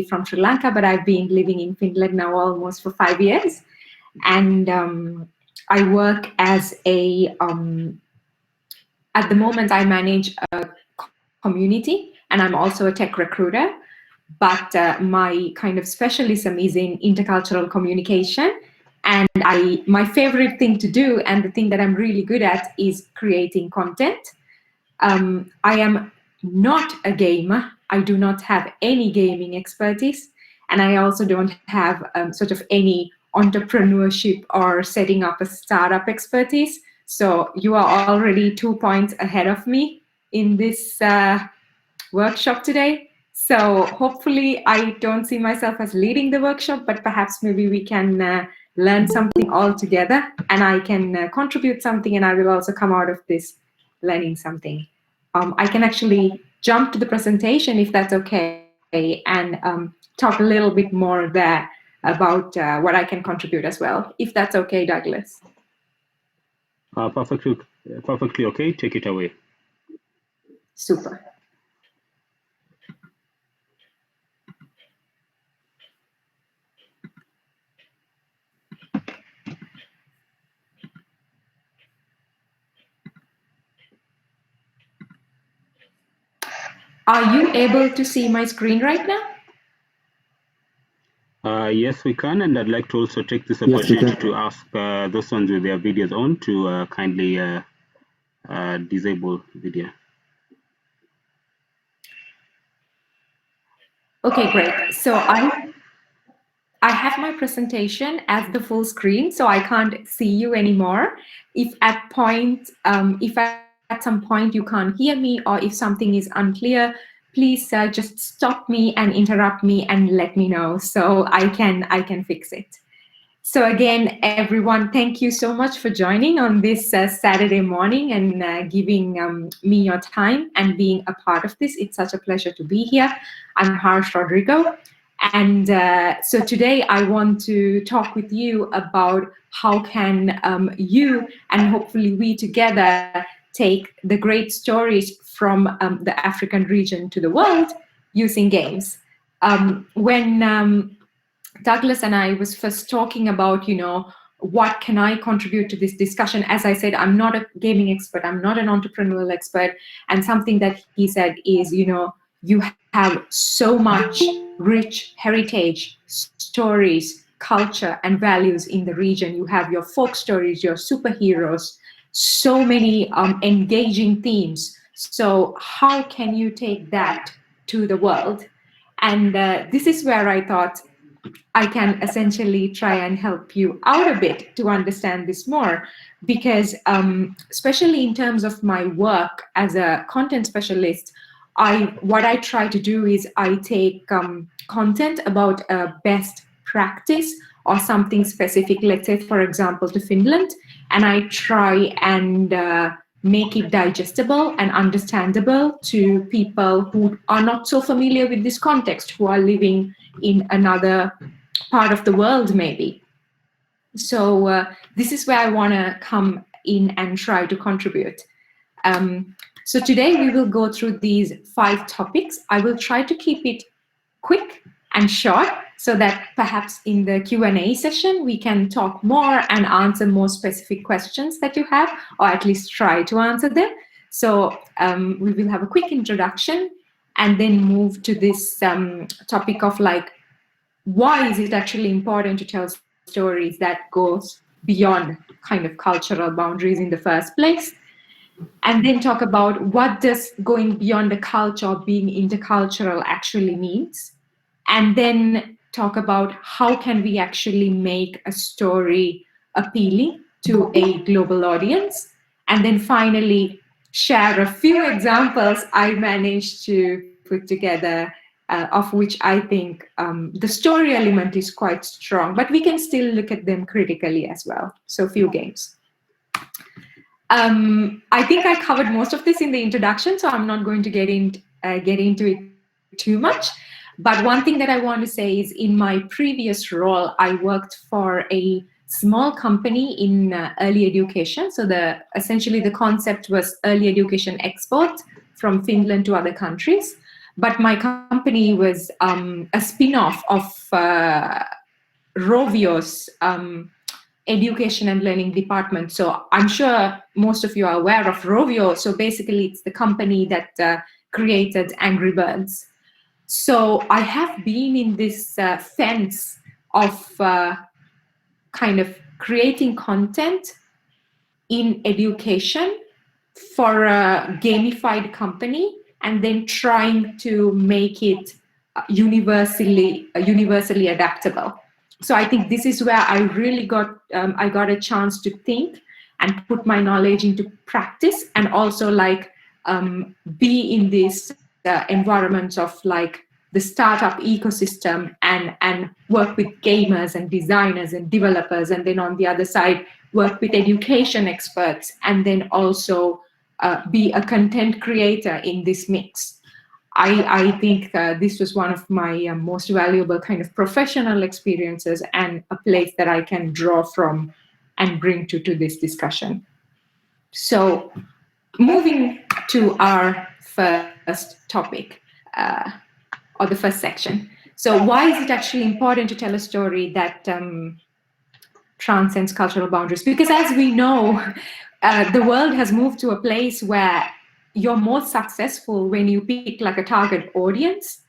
from Sri Lanka, but I've been living in Finland now almost for 5 years. And I work as at the moment, I manage a community, and I'm also a tech recruiter. But my kind of specialism is in intercultural communication. And my favorite thing to do, and the thing that I'm really good at, is creating content. I am not a gamer. I do not have any gaming expertise. And I also don't have sort of any entrepreneurship or setting up a startup expertise. So you are already 2 points ahead of me in this workshop today. So hopefully I don't see myself as leading the workshop, but perhaps maybe we can learn something all together, and I can contribute something, and I will also come out of this learning something. I can actually jump to the presentation if that's okay, and talk a little bit more there about what I can contribute as well, if that's okay, Douglas. Perfectly okay. Take it away. Super. Are you able to see my screen right now? Yes, we can, and I'd like to also take this opportunity to ask those ones with their videos on to kindly disable video. Okay, great. So I have my presentation as the full screen, so I can't see you anymore. If at some point you can't hear me, or if something is unclear, please just stop me and interrupt me and let me know, so I can fix it. So again, everyone, thank you so much for joining on this Saturday morning and giving me your time and being a part of this. It's such a pleasure to be here. I'm Harsh Rodrigo. And so today I want to talk with you about how can you and hopefully we together take the great stories from the African region to the world using games. When Douglas and I was first talking about, what can I contribute to this discussion? As I said, I'm not a gaming expert. I'm not an entrepreneurial expert. And something that he said is, you have so much rich heritage, stories, culture, and values in the region. You have your folk stories, your superheroes, so many engaging themes. So how can you take that to the world? And this is where I thought I can essentially try and help you out a bit to understand this more, because especially in terms of my work as a content specialist, what I try to do is I take content about a best practice or something specific, let's say, for example, to Finland, and I try and make it digestible and understandable to people who are not so familiar with this context, who are living in another part of the world maybe. So this is where I want to come in and try to contribute. So today we will go through these 5 topics. I will try to keep it quick and short so that perhaps in the Q&A session we can talk more and answer more specific questions that you have, or at least try to answer them. So we will have a quick introduction and then move to this topic of why is it actually important to tell stories that goes beyond kind of cultural boundaries in the first place? And then talk about what does going beyond the culture or being intercultural actually means. And then talk about how can we actually make a story appealing to a global audience. And then finally share a few examples I managed to put together, of which I think the story element is quite strong, but we can still look at them critically as well. So few games. I think I covered most of this in the introduction, so I'm not going to get into it too much. But one thing that I want to say is in my previous role, I worked for a small company in early education. So essentially the concept was early education export from Finland to other countries. but my company was a spin-off of Rovio's education and learning department. So I'm sure most of you are aware of Rovio. So basically, it's the company that created Angry Birds. So I have been in this fence of kind of creating content in education for a gamified company and then trying to make it universally adaptable. So I think this is where I really got a chance to think and put my knowledge into practice, and also like be in this environment of like the startup ecosystem and work with gamers and designers and developers, and then on the other side work with education experts, and then also be a content creator in this mix. I think this was one of my most valuable kind of professional experiences, and a place that I can draw from and bring to this discussion. So moving to our first topic, or the first section. So why is it actually important to tell a story that transcends cultural boundaries? Because as we know, the world has moved to a place where you're more successful when you pick like a target audience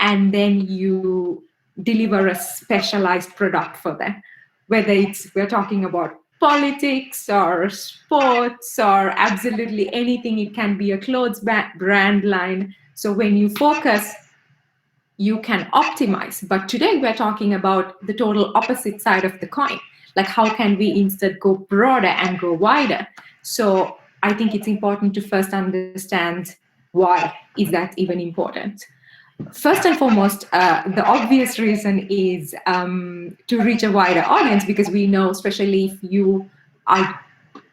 and then you deliver a specialized product for them, whether we're talking about politics or sports or absolutely anything. It can be a clothes brand line. So when you focus, you can optimize. But today we're talking about the total opposite side of the coin. Like, how can we instead go broader and go wider? So I think it's important to first understand why is that even important. First and foremost, the obvious reason is to reach a wider audience, because we know, especially if you are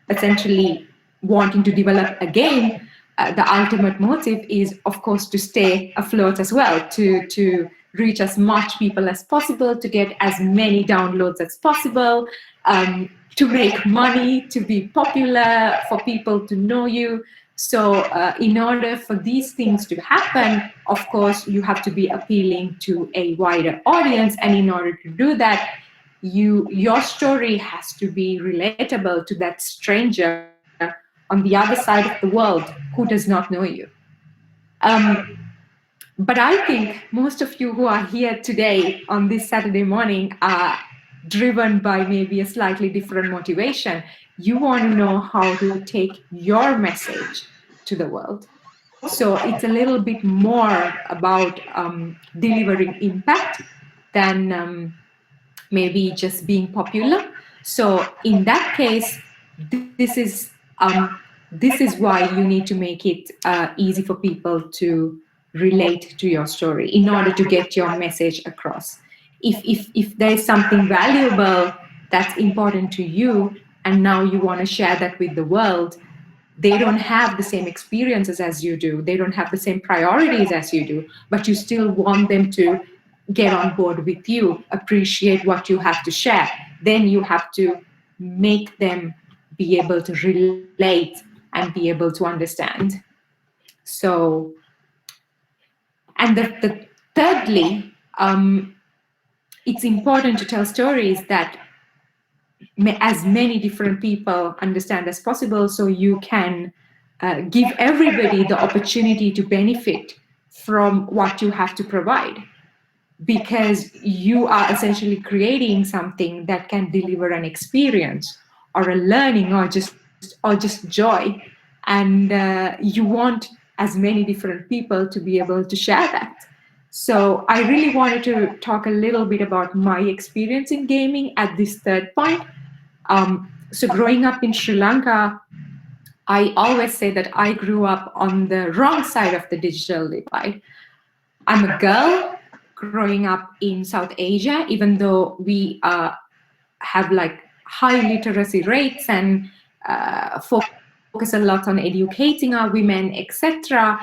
essentially wanting to develop a game, the ultimate motive is, of course, to stay afloat as well, to reach as much people as possible, to get as many downloads as possible, to make money, to be popular, for people to know you. So in order for these things to happen, of course, you have to be appealing to a wider audience. And in order to do that, your story has to be relatable to that stranger on the other side of the world who does not know you. But I think most of you who are here today on this Saturday morning are driven by maybe a slightly different motivation. You want to know how to take your message to the world. So it's a little bit more about delivering impact than maybe just being popular. So in that case, this is why you need to make it easy for people to relate to your story in order to get your message across. If there is something valuable that's important to you, and now you want to share that with the world, they don't have the same experiences as you do. They don't have the same priorities as you do, but you still want them to get on board with you, appreciate what you have to share. Then you have to make them be able to relate and be able to understand. So, and the thirdly, it's important to tell stories that as many different people understand as possible, so you can give everybody the opportunity to benefit from what you have to provide, because you are essentially creating something that can deliver an experience or a learning or just joy, and you want as many different people to be able to share that. So I really wanted to talk a little bit about my experience in gaming at this third point. So growing up in Sri Lanka, I always say that I grew up on the wrong side of the digital divide. I'm a girl growing up in South Asia, even though we have like high literacy rates and focus a lot on educating our women, etc.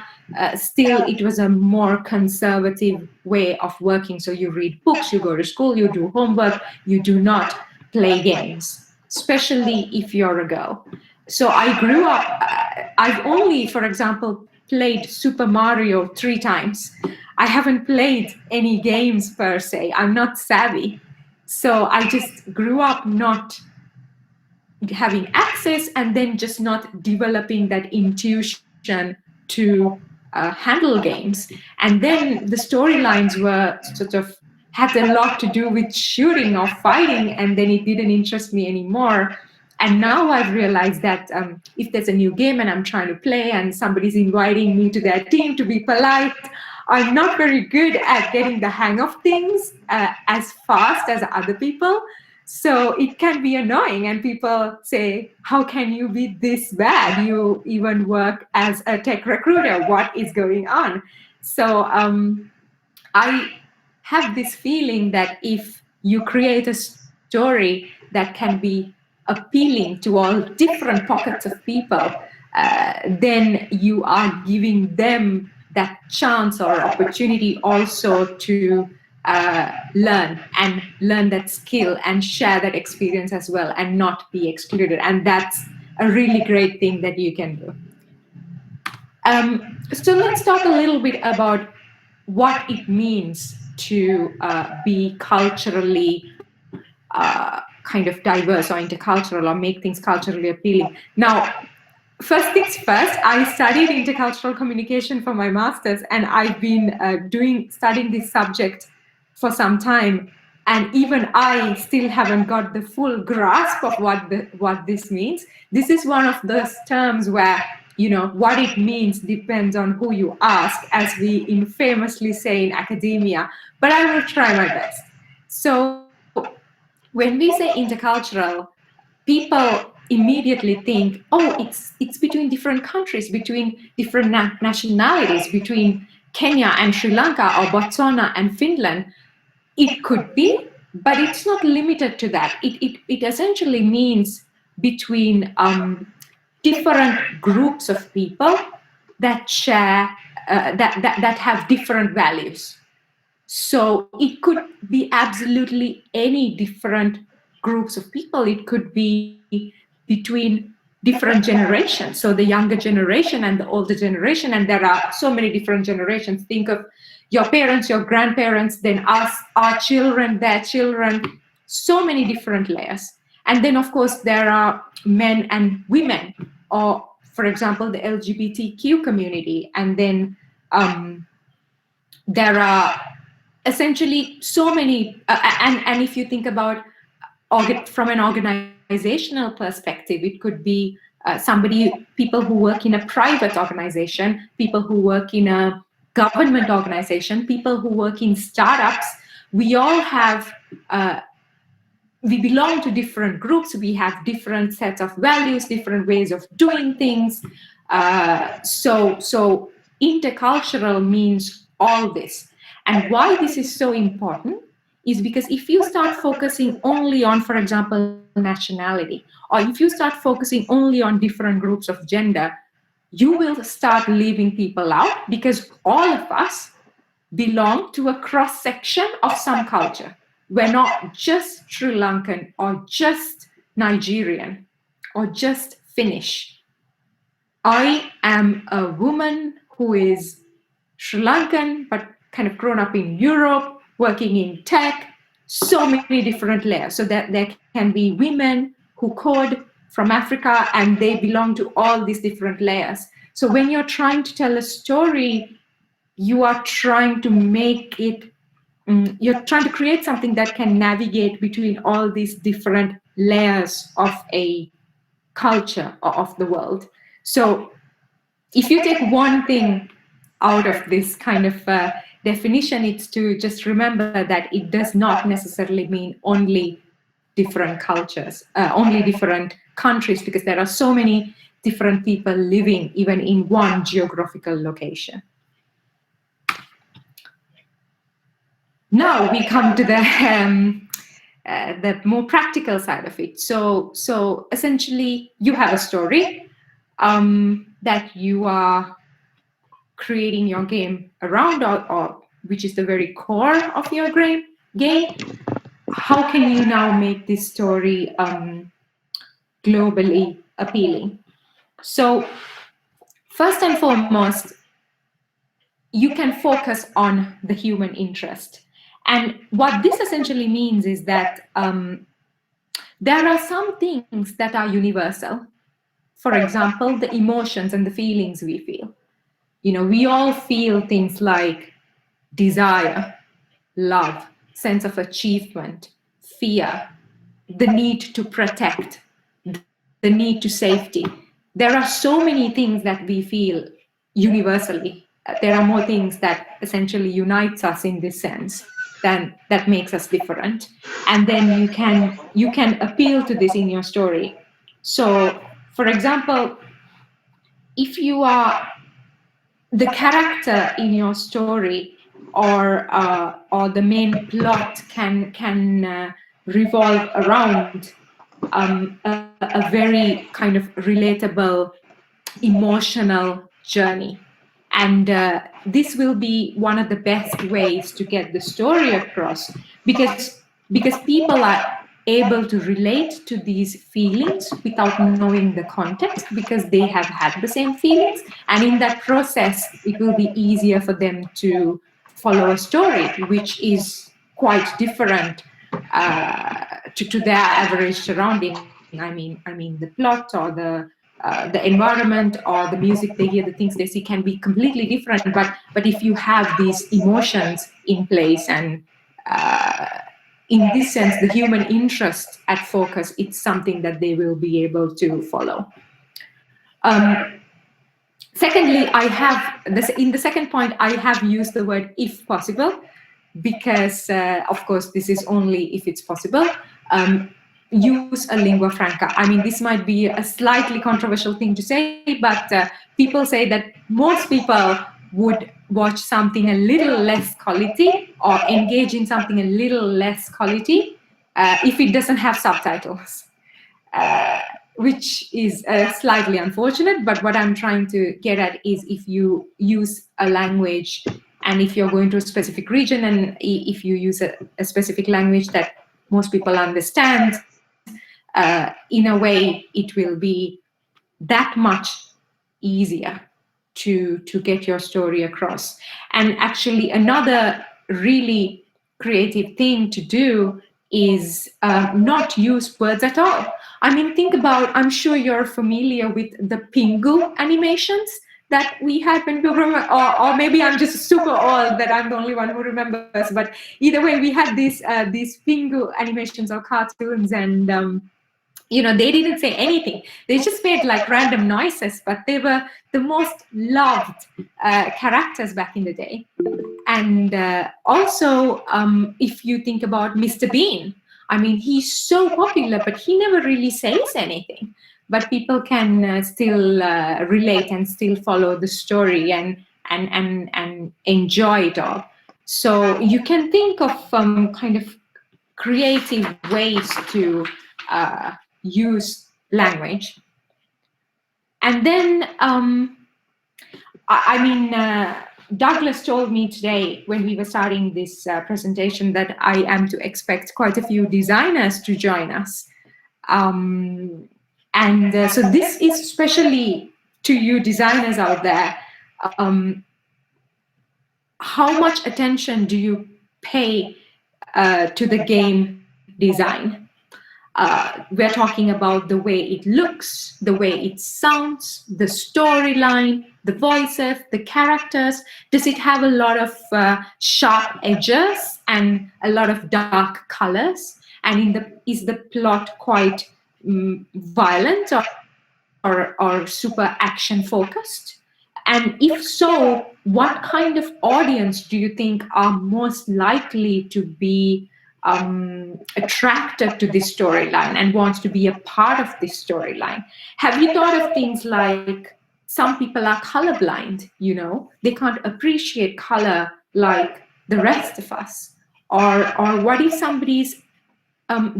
Still, it was a more conservative way of working. So you read books, you go to school, you do homework, you do not play games, especially if you're a girl. So I grew up, I've only, for example, played Super Mario 3 times. I haven't played any games per se. I'm not savvy. So I just grew up not having access and then just not developing that intuition to handle games. And then the storylines were sort of had a lot to do with shooting or fighting, and then it didn't interest me anymore. And now I've realized that if there's a new game and I'm trying to play and somebody's inviting me to their team to be polite, I'm not very good at getting the hang of things as fast as other people. So it can be annoying, and people say, how can you be this bad? You even work as a tech recruiter. What is going on? So I have this feeling that if you create a story that can be appealing to all different pockets of people, then you are giving them that chance or opportunity also to learn that skill and share that experience as well, and not be excluded. And that's a really great thing that you can do. So let's talk a little bit about what it means to be culturally kind of diverse or intercultural, or make things culturally appealing. Now, first things first, I studied intercultural communication for my master's, and I've been studying this subject for some time, and even I still haven't got the full grasp of what this means. This is one of those terms where, you know, what it means depends on who you ask, as we infamously say in academia, but I will try my best. So when we say intercultural, people immediately think, oh, it's between different countries, between different nationalities, between Kenya and Sri Lanka, or Botswana and Finland. It could be, but it's not limited to that. It essentially means between different groups of people that share, that have different values. So it could be absolutely any different groups of people. It could be between different generations, so the younger generation and the older generation, and there are so many different generations. Think of your parents, your grandparents, then us, our children, their children, so many different layers. And then, of course, there are men and women, or, for example, the LGBTQ community. And then there are essentially so many, and if you think about from an organizational perspective, it could be people who work in a private organization, people who work in a government organization, people who work in startups. We all have, we belong to different groups. We have different sets of values, different ways of doing things. So intercultural means all this. And why this is so important is because if you start focusing only on, for example, nationality, or if you start focusing only on different groups of gender, you will start leaving people out, because all of us belong to a cross-section of some culture. We're not just Sri Lankan, or just Nigerian, or just Finnish. I am a woman who is Sri Lankan, but kind of grown up in Europe, working in tech, so many different layers. So that there can be women who code from Africa, and they belong to all these different layers. So when you're trying to tell a story, you are trying to make it, you're trying to create something that can navigate between all these different layers of a culture or of the world. So if you take one thing out of this kind of definition, it's to just remember that it does not necessarily mean only different cultures, only different countries, because there are so many different people living even in one geographical location. Now we come to the more practical side of it. So essentially, you have a story that you are creating your game around, or which is the very core of your game. How can you now make this story globally appealing? So first and foremost, you can focus on the human interest. And what this essentially means is that there are some things that are universal. For example, the emotions and the feelings we feel. We all feel things like desire, love, sense of achievement, fear, the need to protect, the need to safety. There are so many things that we feel universally. There are more things that essentially unites us in this sense than that makes us different. And then you can appeal to this in your story. So, for example, if you are the character in your story, or the main plot can revolve around a very kind of relatable emotional journey, and this will be one of the best ways to get the story across, because people are able to relate to these feelings without knowing the context, because they have had the same feelings, and in that process it will be easier for them to follow a story which is quite different to their average surrounding. I mean the plot, or the environment, or the music they hear, the things they see can be completely different. But if you have these emotions in place, and in this sense, the human interest at focus, it's something that they will be able to follow. Secondly, I have this in the second point. I have used the word "if possible," because, of course, this is only if it's possible. Use a lingua franca. I mean, this might be a slightly controversial thing to say, but people say that most people would watch something a little less quality, or engage in something a little less quality, if it doesn't have subtitles, which is slightly unfortunate. But what I'm trying to get at is, if you use a language, and if you're going to a specific region, and if you use a specific language that most people understand, in a way, it will be that much easier to get your story across. And actually, another really creative thing to do is not use words at all. I mean, think about, I'm sure you're familiar with the Pingu animations that we had when we were, or maybe I'm just super old that I'm the only one who remembers. But either way, we had these Pingu animations or cartoons, and they didn't say anything. They just made like random noises, but they were the most loved characters back in the day. And also, if you think about Mr. Bean, I mean, he's so popular, but he never really says anything. But people can still relate and still follow the story and enjoy it all. So you can think of kind of creative ways to use language. And then, Douglas told me today when we were starting this presentation that I am to expect quite a few designers to join us. So this is especially to you designers out there. How much attention do you pay to the game design? We're talking about the way it looks, the way it sounds, the storyline, the voices, the characters. Does it have a lot of sharp edges and a lot of dark colors? And is the plot quite violent or super action focused? And if so, what kind of audience do you think are most likely to be attracted to this storyline and wants to be a part of this storyline? Have you thought of things like, some people are colorblind, they can't appreciate color like the rest of us? Or what if somebody's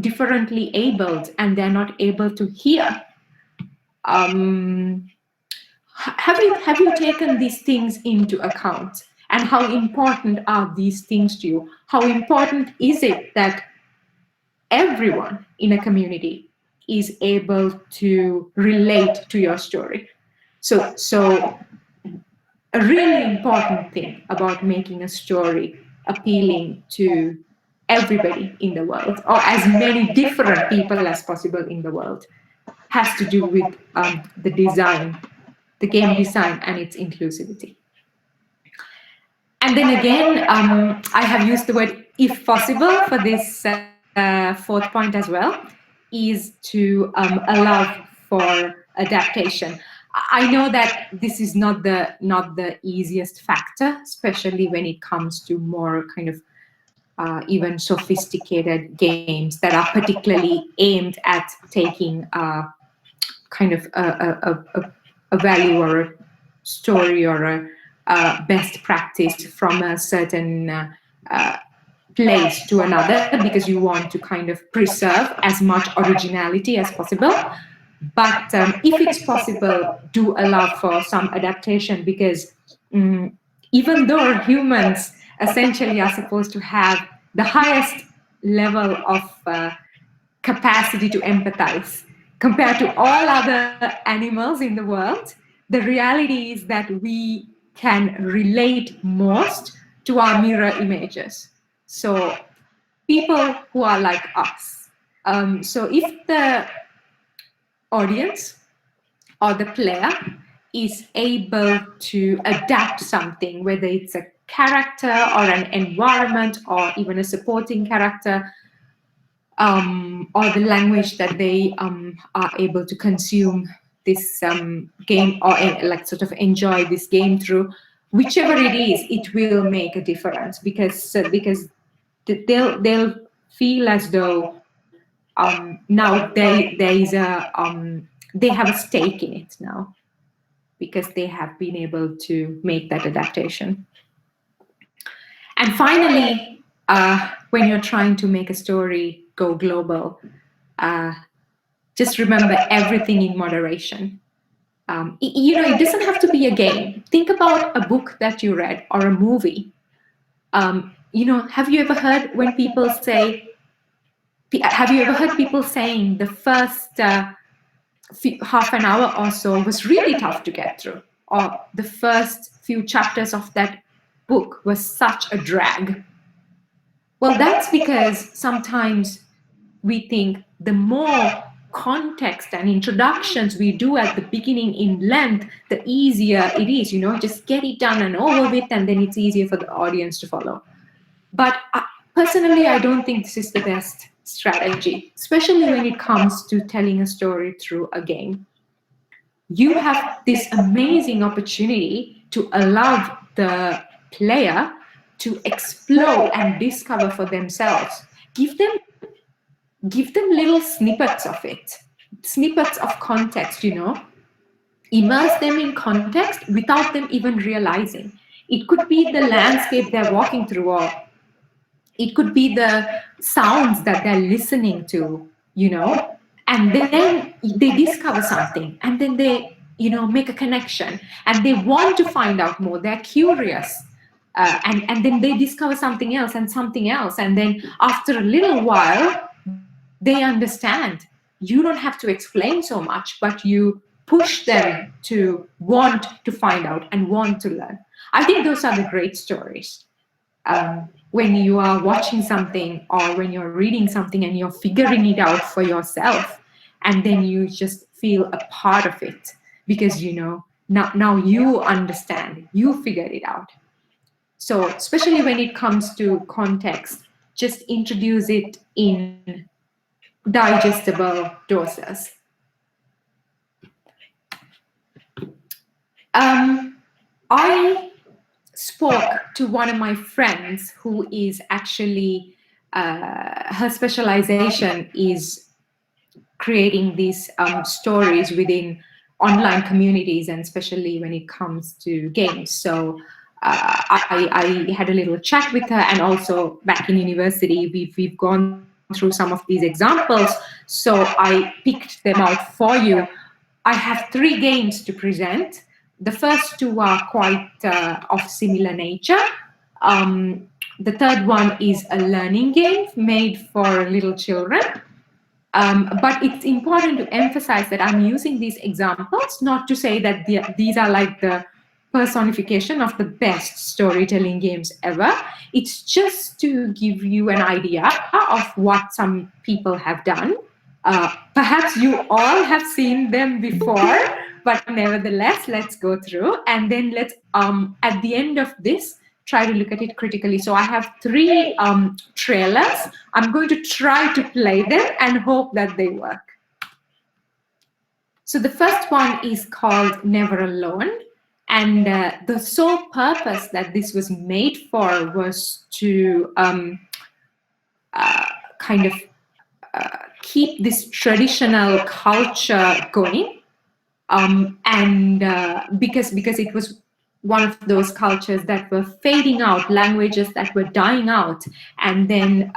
differently abled and they're not able to hear? Have you taken these things into account? And how important are these things to you? How important is it that everyone in a community is able to relate to your story? So a really important thing about making a story appealing to everybody in the world, or as many different people as possible in the world, has to do with the design, the game design, and its inclusivity. And then again, I have used the word if possible for this fourth point as well, is to allow for adaptation. I know that this is not the easiest factor, especially when it comes to more kind of even sophisticated games that are particularly aimed at taking kind of a value or a story or a best practice from a certain place to another, because you want to kind of preserve as much originality as possible. But if it's possible, do allow for some adaptation, because even though humans essentially are supposed to have the highest level of capacity to empathize compared to all other animals in the world, the reality is that we can relate most to our mirror images. So people who are like us. So if the audience or the player is able to adapt something, whether it's a character or an environment or even a supporting character, or the language that they are able to consume this game, or like sort of enjoy this game through, whichever it is, it will make a difference, because they'll feel as though now there is they have a stake in it now, because they have been able to make that adaptation. And finally, when you're trying to make a story go global, just remember everything in moderation. It doesn't have to be a game. Think about a book that you read or a movie. Have you ever heard when people say, have you ever heard people saying the first half an hour or so was really tough to get through, or the first few chapters of that book was such a drag? Well, that's because sometimes we think the more context and introductions we do at the beginning in length, the easier it is, just get it done and over with, and then it's easier for the audience to follow. But personally, I don't think this is the best strategy, especially when it comes to telling a story through a game. You have this amazing opportunity to allow the player to explore and discover for themselves. Give them little snippets of it, snippets of context, immerse them in context without them even realizing. It could be the landscape they're walking through, or it could be the sounds that they're listening to, and then they discover something, and then they, make a connection, and they want to find out more. They're curious. And then they discover something else, and then after a little while, they understand. You don't have to explain so much, but you push them to want to find out and want to learn. I think those are the great stories. When you are watching something, or when you're reading something and you're figuring it out for yourself, and then you just feel a part of it, because now you understand, you figured it out. So especially when it comes to context, just introduce it in digestible doses. I spoke to one of my friends who is actually, her specialization is creating these stories within online communities, and especially when it comes to games. So I had a little chat with her, and also back in university, we've gone through some of these examples. So I picked them out for you. I have 3 games to present. The first 2 are quite of similar nature. The third one is a learning game made for little children. But it's important to emphasize that I'm using these examples not to say that these are like the personification of the best storytelling games ever. It's just to give you an idea of what some people have done. Perhaps you all have seen them before, but nevertheless, let's go through, and then let's, at the end of this, try to look at it critically. So I have 3 trailers. I'm going to try to play them and hope that they work. So the first one is called Never Alone. And the sole purpose that this was made for was to kind of keep this traditional culture going. And because it was one of those cultures that were fading out, languages that were dying out, and then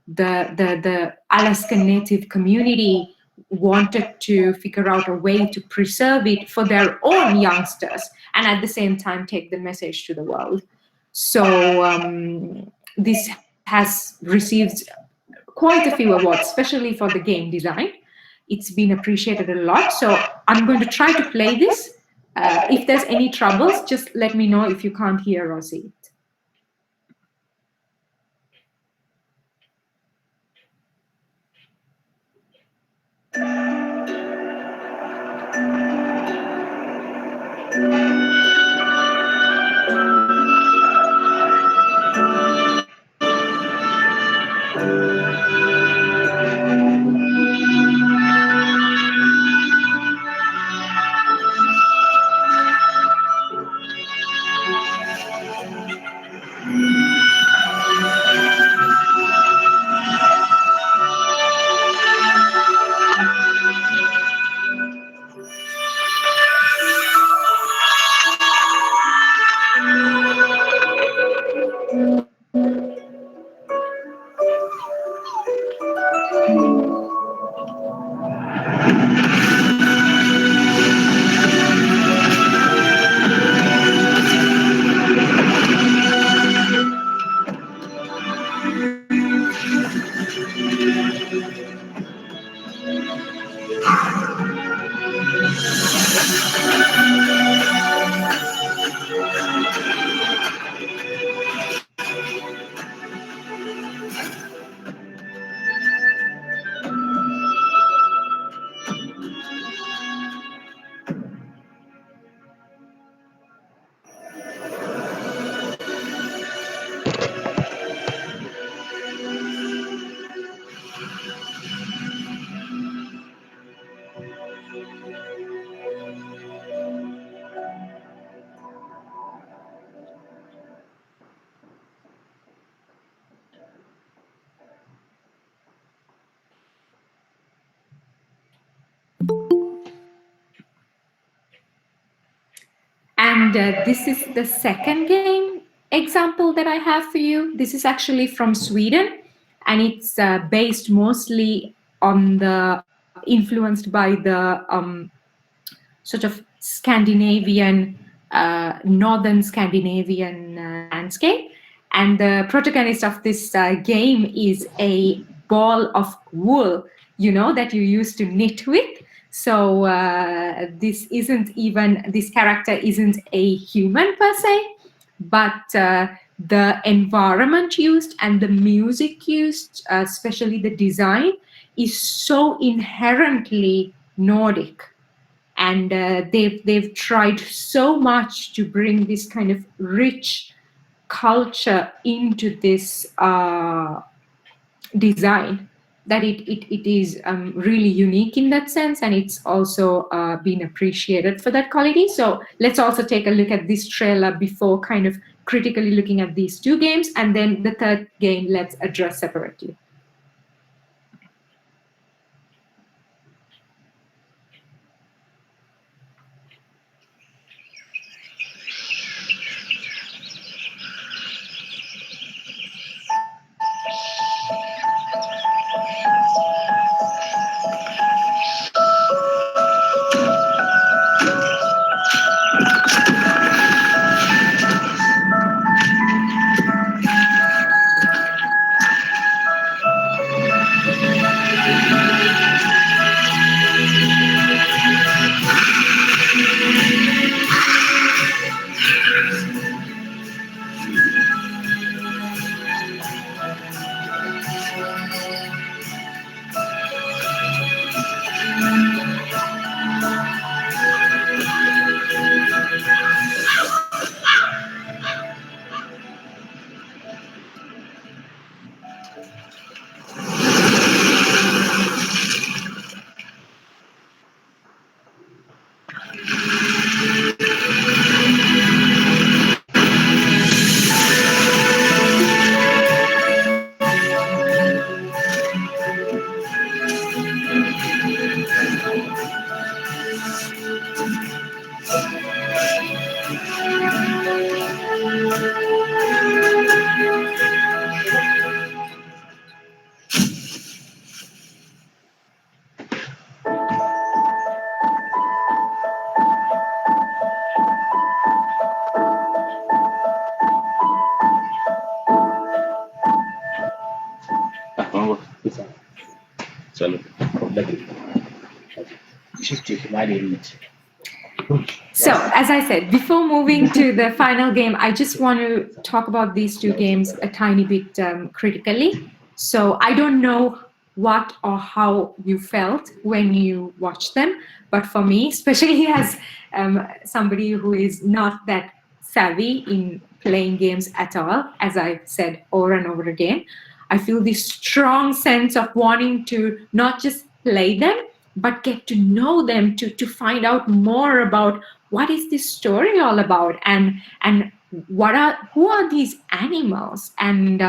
the Alaskan Native community wanted to figure out a way to preserve it for their own youngsters and at the same time take the message to the world. So this has received quite a few awards, especially for the game design. It's been appreciated a lot. So I'm going to try to play this. If there's any troubles, just let me know if you can't hear or see it. And this is the second game example that I have for you. This is actually from Sweden, and it's based mostly on influenced by the sort of Scandinavian, northern Scandinavian landscape. And the protagonist of this game is a ball of wool, that you used to knit with. So this character isn't a human per se, but the environment used and the music used, especially the design, is so inherently Nordic. And they've tried so much to bring this kind of rich culture into this design that it is really unique in that sense, and it's also been appreciated for that quality. So let's also take a look at this trailer before kind of critically looking at these 2 games, and then the third game let's address separately. So, as I said, before moving to the final game, I just want to talk about these two games a tiny bit critically. So, I don't know what or how you felt when you watched them, but for me, especially as somebody who is not that savvy in playing games at all, as I've said over and over again, I feel this strong sense of wanting to not just play them, but get to know them, to find out more about what is this story all about, and who are these animals, and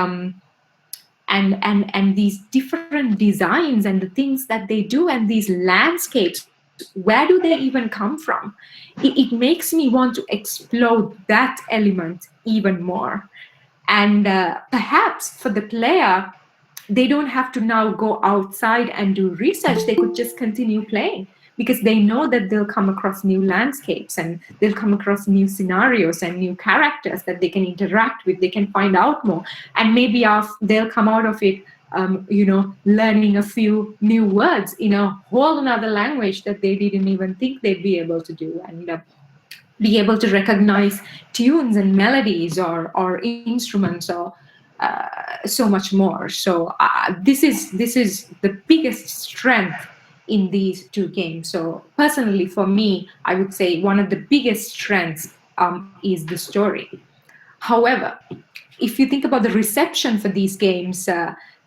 these different designs and the things that they do, and these landscapes, where do they even come from? It makes me want to explore that element even more. And perhaps for the player, they don't have to now go outside and do research. They could just continue playing, because they know that they'll come across new landscapes, and they'll come across new scenarios and new characters that they can interact with. They can find out more, and maybe they'll come out of it learning a few new words in a whole another language that they didn't even think they'd be able to do, and be able to recognize tunes and melodies, or instruments, or so much more. So this is the biggest strength in these two games. So personally, for me, I would say one of the biggest strengths is the story. However, if you think about the reception for these games,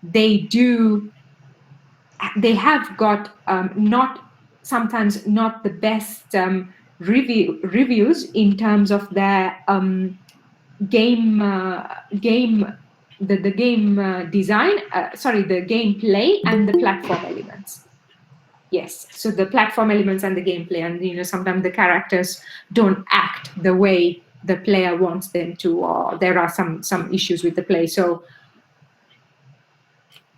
they have got sometimes not the best reviews in terms of their game design, the gameplay and the platform elements. Yes, so the platform elements and the gameplay, and sometimes the characters don't act the way the player wants them to, or there are some issues with the play. So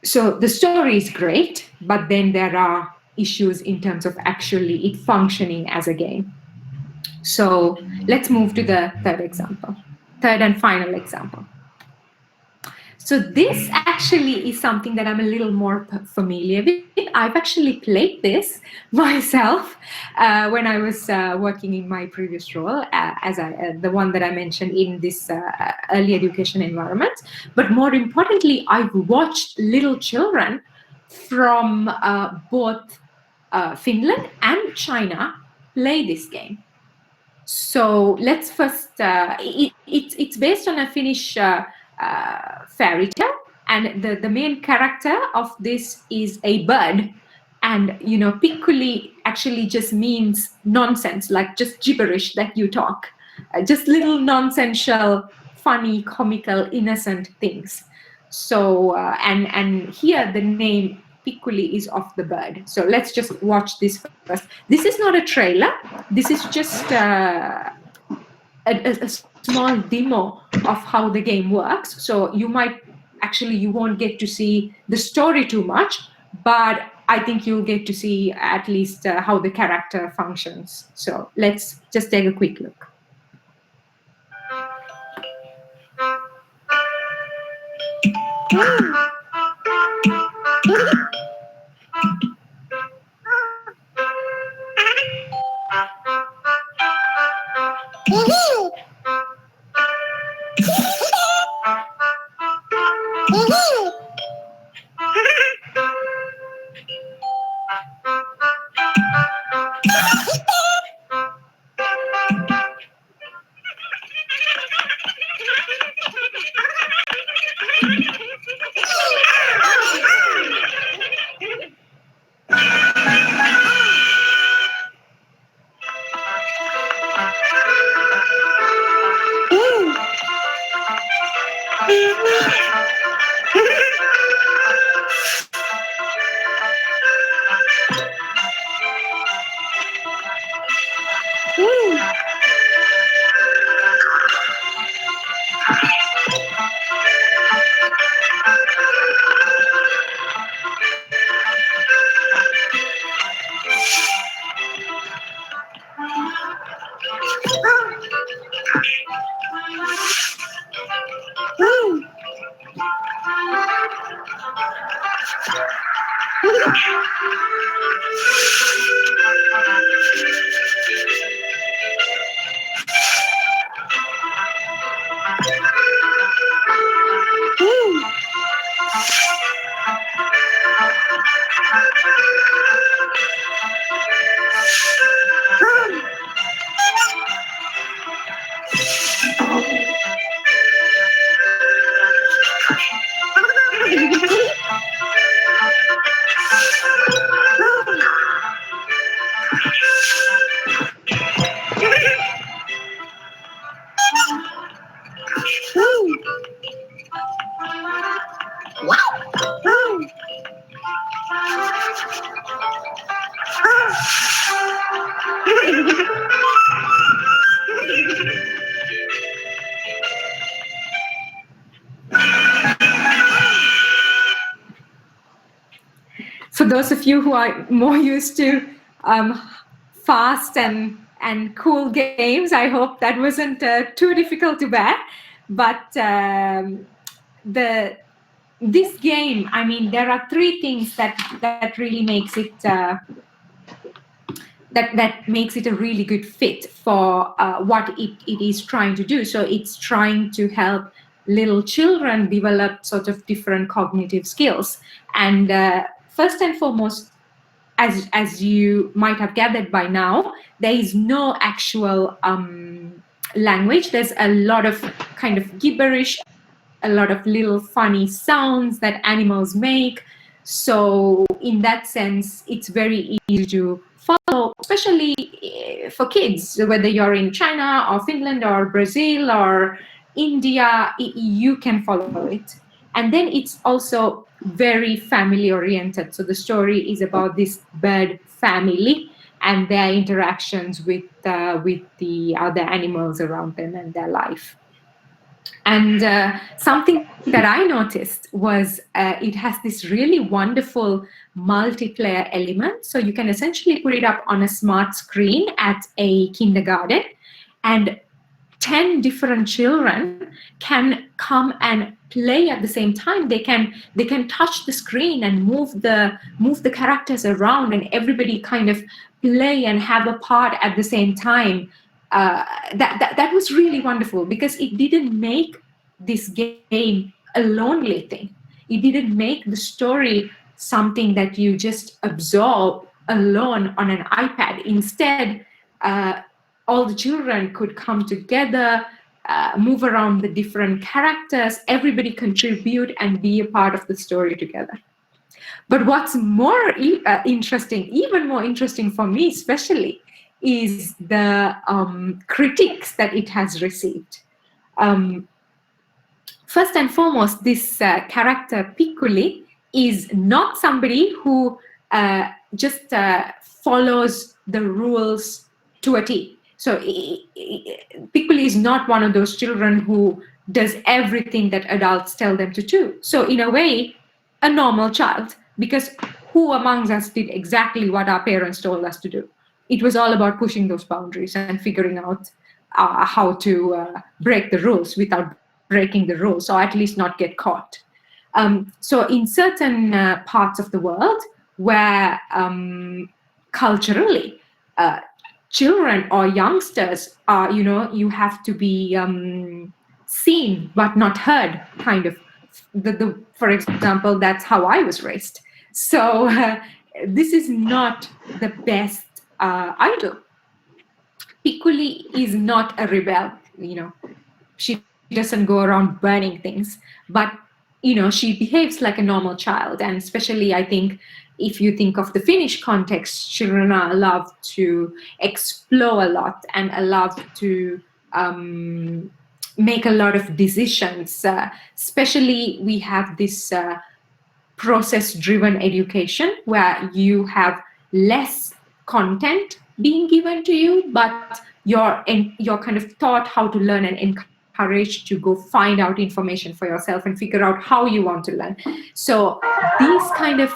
the story is great, but then there are issues in terms of actually it functioning as a game. So let's move to the third and final example. So this actually is something that I'm a little more familiar with. I've actually played this myself when I was working in my previous role, as the one that I mentioned in this early education environment. But more importantly, I've watched little children from both Finland and China play this game. So let's first, it's based on a Finnish fairy tale, and the main character of this is a bird, and piccoli actually just means nonsense, like just gibberish that you talk, just little nonsensical, funny, comical, innocent things. So and here the name piccoli is of the bird. So let's just watch this first. This is not a trailer, this is just a small demo of how the game works. So you won't get to see the story too much, but I think you'll get to see at least how the character functions. So let's just take a quick look. For those of you who are more used to fast and cool games, I hope that wasn't too difficult to bear. But this game, I mean, there are three things that really makes it that makes it a really good fit for what it is trying to do. So it's trying to help little children develop sort of different cognitive skills. And first and foremost, as you might have gathered by now, there is no actual language. There's a lot of kind of gibberish, a lot of little funny sounds that animals make. So in that sense, it's very easy to follow, especially for kids, whether you're in China or Finland or Brazil or India, you can follow it. And then it's also very family oriented. So the story is about this bird family and their interactions with the other animals around them and their life. And something that I noticed was it has this really wonderful multiplayer element. So you can essentially put it up on a smart screen at a kindergarten, and 10 different children can come and play at the same time. They can touch the screen and move the characters around, and everybody kind of play and have a part at the same time. That was really wonderful, because it didn't make this game a lonely thing. It didn't make the story something that you just absorb alone on an iPad. Instead, all the children could come together, move around the different characters, everybody contribute and be a part of the story together. But what's more interesting, even more interesting for me especially, is the critiques that it has received. First and foremost, this character Piccoli is not somebody who just follows the rules to a T. So Piccoli is not one of those children who does everything that adults tell them to do. So in a way, a normal child, because who amongst us did exactly what our parents told us to do? It was all about pushing those boundaries and figuring out how to break the rules without breaking the rules, or at least not get caught. So in certain parts of the world where culturally children or youngsters are, you have to be seen but not heard, kind of. For example, that's how I was raised. So this is not the best idol. Piccoli is not a rebel, she doesn't go around burning things, but she behaves like a normal child. And especially, I think, if you think of the Finnish context, children are allowed to explore a lot and allowed to make a lot of decisions. Especially, we have this process-driven education where you have less content being given to you, but you're kind of taught how to learn and encouraged to go find out information for yourself and figure out how you want to learn. So these kind of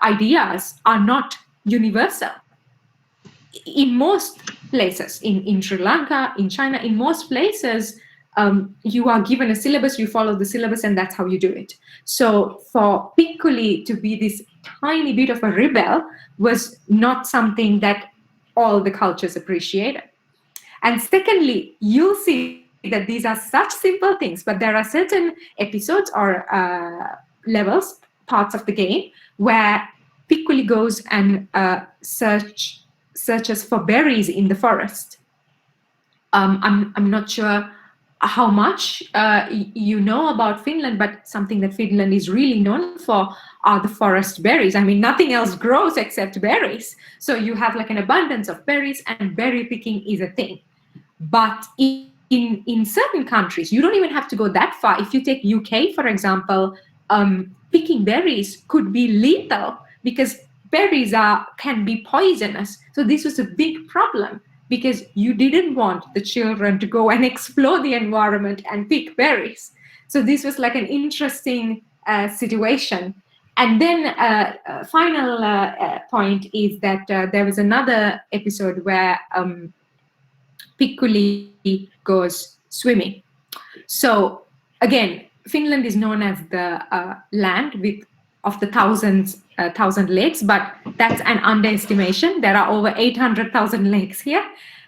ideas are not universal. In most places, in Sri Lanka, in China, in most places, you are given a syllabus, you follow the syllabus, and that's how you do it. So for Piccoli to be this tiny bit of a rebel was not something that all the cultures appreciated. And secondly, you'll see that these are such simple things, but there are certain episodes or levels, parts of the game, where Piccoli goes and searches for berries in the forest. I'm not sure how much you know about Finland, but something that Finland is really known for are the forest berries. I mean, nothing else grows except berries. So you have like an abundance of berries, and berry picking is a thing. But in certain countries, you don't even have to go that far. If you take UK, for example, picking berries could be lethal because berries can be poisonous. So this was a big problem because you didn't want the children to go and explore the environment and pick berries. So this was like an interesting situation. And then final point is that there was another episode where Piccoli goes swimming. So again, Finland is known as the land of the thousand lakes, but that's an underestimation. There are over 800,000 lakes here.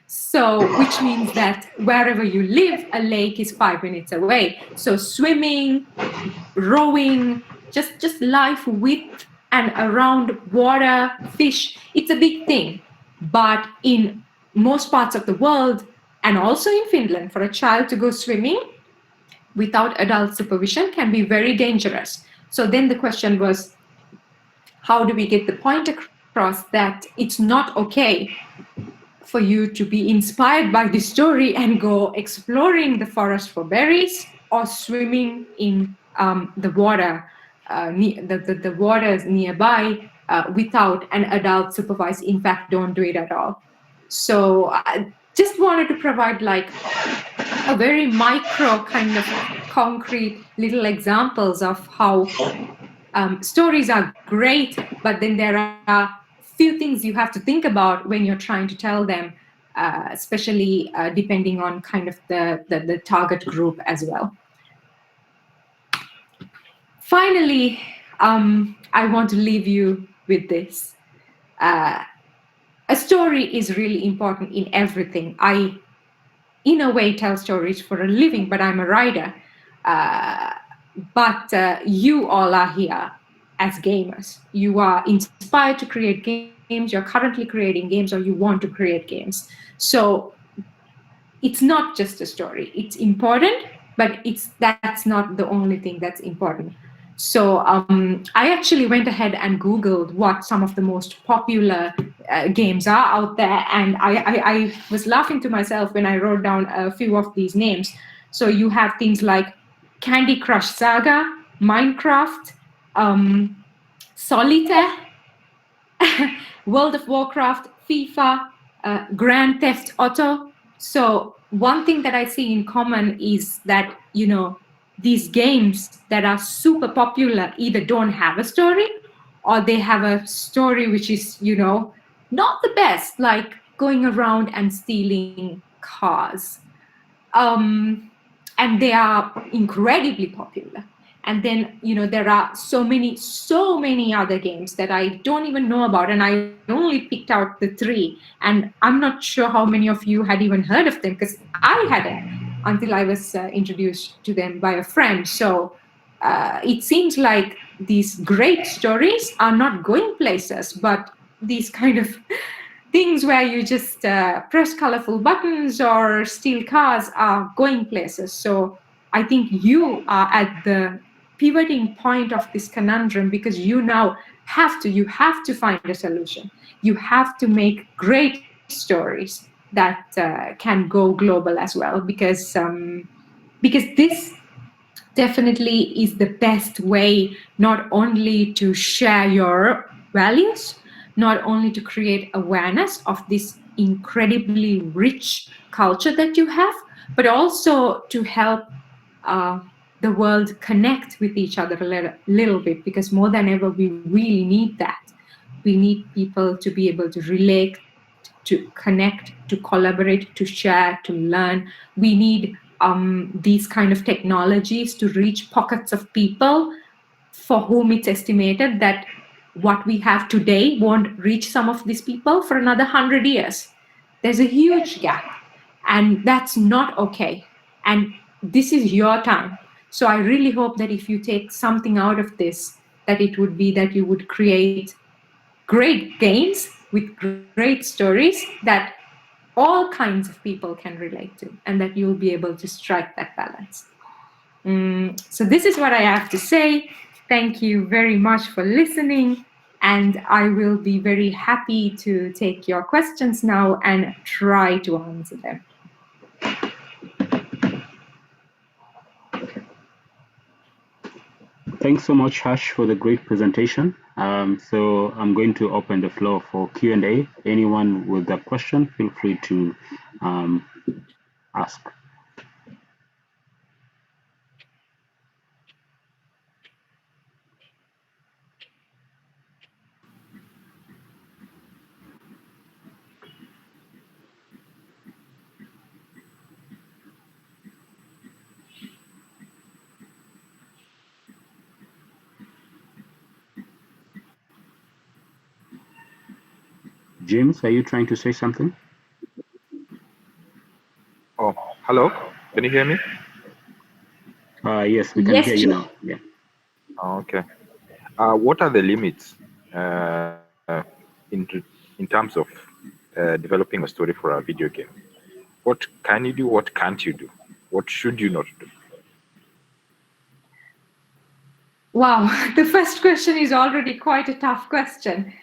So, which means that wherever you live, a lake is 5 minutes away. So swimming, rowing, just life with and around water, fish, it's a big thing. But in most parts of the world, and also in Finland, for a child to go swimming without adult supervision can be very dangerous. So then the question was, how do we get the point across that it's not okay for you to be inspired by this story and go exploring the forest for berries or swimming in the water, the waters nearby without an adult supervised? In fact, don't do it at all. So I just wanted to provide like a very micro kind of concrete little examples of how stories are great, but then there are few things you have to think about when you're trying to tell them, especially depending on kind of the target group as well. Finally, I want to leave you with this. A story is really important in everything. I, in a way, tell stories for a living, but I'm a writer. But you all are here as gamers. You are inspired to create games, you're currently creating games, or you want to create games. So it's not just a story. It's important, but that's not the only thing that's important. So I actually went ahead and Googled what some of the most popular games are out there. And I was laughing to myself when I wrote down a few of these names. So you have things like Candy Crush Saga, Minecraft, Solitaire, World of Warcraft, FIFA, Grand Theft Auto. So one thing that I see in common is that, you know, these games that are super popular either don't have a story or they have a story which is, you know, not the best, like going around and stealing cars. And they are incredibly popular. And then, you know, there are so many other games that I don't even know about. And I only picked out the 3. And I'm not sure how many of you had even heard of them, because I hadn't until I was introduced to them by a friend. So it seems like these great stories are not going places, but these kind of things where you just press colorful buttons or steal cars are going places. So I think you are at the pivoting point of this conundrum, because you now have to find a solution. You have to make great stories that can go global as well, because this definitely is the best way not only to share your values, not only to create awareness of this incredibly rich culture that you have, but also to help the world connect with each other a little bit, because more than ever, we really need that. We need people to be able to relate, to connect, to collaborate, to share, to learn. We need these kind of technologies to reach pockets of people for whom it's estimated that what we have today won't reach some of these people for another 100 years. There's a huge gap, and that's not okay. And this is your time. So I really hope that if you take something out of this, that it would be that you would create great games with great stories that all kinds of people can relate to, and that you'll be able to strike that balance. So this is what I have to say. Thank you very much for listening, and I will be very happy to take your questions now and try to answer them. Thanks so much, Harsh, for the great presentation. So I'm going to open the floor for Q&A. Anyone with a question, feel free to ask. James, are you trying to say something? Oh, hello. Can you hear me? Yes, we can hear you now. Yeah. Oh, okay. What are the limits in terms of developing a story for a video game? What can you do? What can't you do? What should you not do? Wow, the first question is already quite a tough question.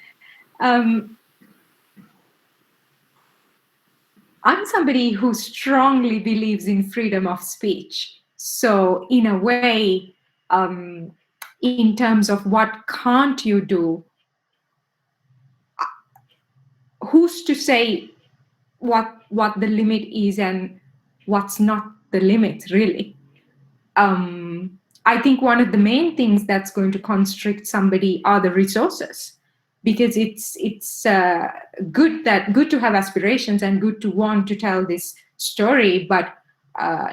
I'm somebody who strongly believes in freedom of speech. So in a way, in terms of what can't you do, who's to say what the limit is and what's not the limit, really? I think one of the main things that's going to constrict somebody are the resources, because it's good to have aspirations and good to want to tell this story, but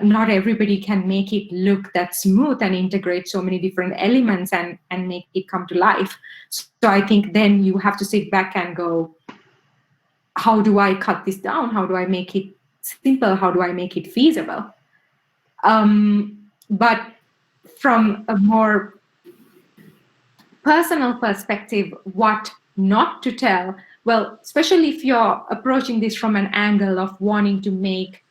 not everybody can make it look that smooth and integrate so many different elements and make it come to life. So I think then you have to sit back and go, how do I cut this down? How do I make it simple? How do I make it feasible? But from a more personal perspective, what not to tell, well, especially if you're approaching this from an angle of wanting to make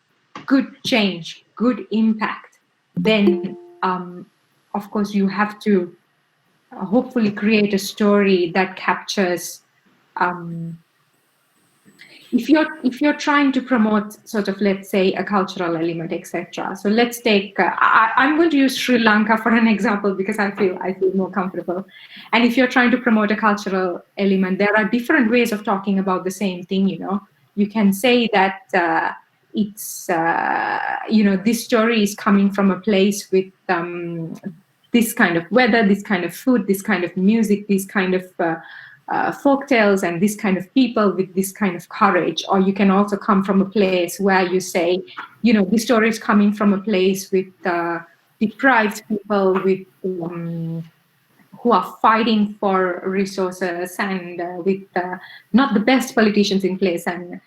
good change, good impact, then of course you have to hopefully create a story that captures if you're trying to promote sort of, let's say, a cultural element, etc. So let's take I'm going to use Sri Lanka for an example because I feel more comfortable. And if you're trying to promote a cultural element, there are different ways of talking about the same thing. You can say that it's this story is coming from a place with this kind of weather, this kind of food, this kind of music, this kind of folk tales, and this kind of people with this kind of courage. Or you can also come from a place where you say, this story is coming from a place with deprived people, with who are fighting for resources, and with not the best politicians in place. And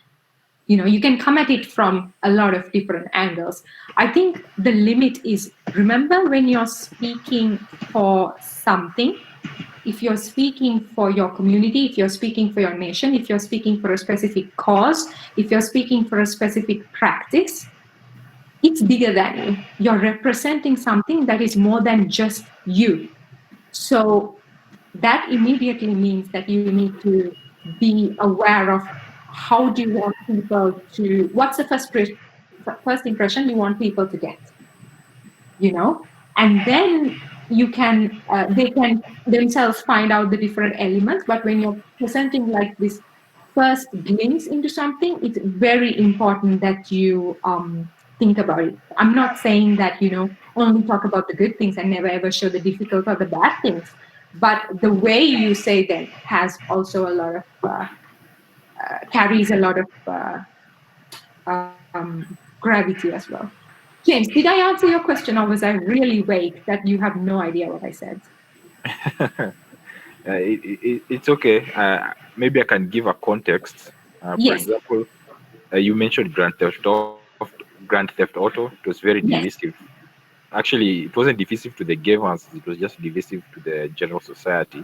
you can come at it from a lot of different angles. I think the limit is, remember, when you're speaking for something, if you're speaking for your community, if you're speaking for your nation, if you're speaking for a specific cause, if you're speaking for a specific practice, it's bigger than you. You're representing something that is more than just you. So that immediately means that you need to be aware of how do you want people to, what's the first impression you want people to get, and then they can themselves find out the different elements. But when you're presenting like this first glimpse into something, it's very important that you think about it. I'm not saying that, only talk about the good things and never ever show the difficult or the bad things. But the way you say them has also a lot of, carries a lot of gravity as well. James, did I answer your question, or was I really vague that you have no idea what I said? It's okay. Maybe I can give a context. For Yes. example, you mentioned Grand Theft Auto. It was very Yes. divisive. Actually, it wasn't divisive to the gamers. It was just divisive to the general society.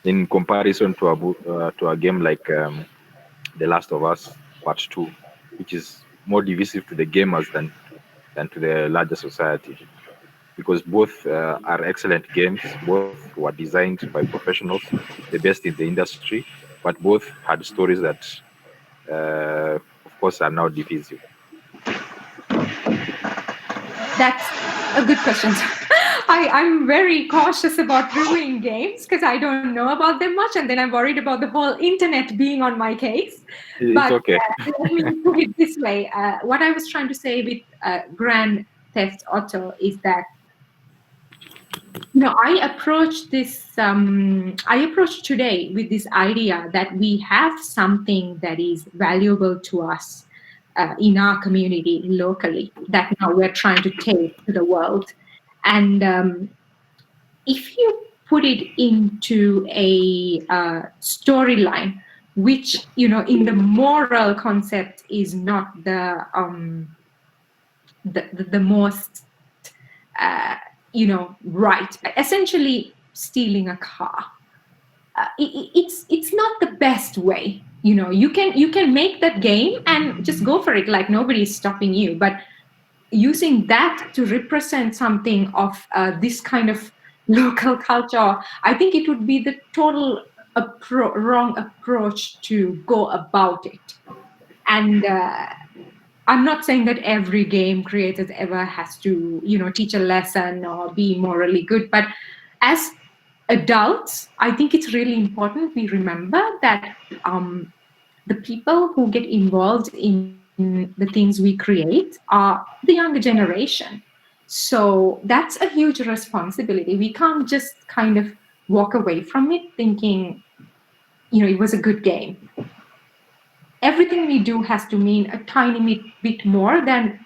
In comparison to a game like The Last of Us Part 2, which is more divisive to the gamers than to the larger society, because both are excellent games. Both were designed by professionals, the best in the industry, but both had stories that, of course, are now divisive. That's a good question. I'm very cautious about reviewing games because I don't know about them much, and then I'm worried about the whole internet being on my case. It's okay. Let me put it this way. What I was trying to say with Grand Theft Auto is that, I approach today with this idea that we have something that is valuable to us in our community locally that now we're trying to take to the world. And if you put it into a storyline, which, in the moral concept is not the most, right. Essentially, stealing a car. It's not the best way. You can make that game and just go for it, like nobody's stopping you. But using that to represent something of this kind of local culture, I think it would be the total wrong approach to go about it. And I'm not saying that every game created ever has to, teach a lesson or be morally good, but as adults, I think it's really important we remember that the people who get involved in the things we create are the younger generation. So that's a huge responsibility. We can't just kind of walk away from it thinking, it was a good game. Everything we do has to mean a tiny bit more than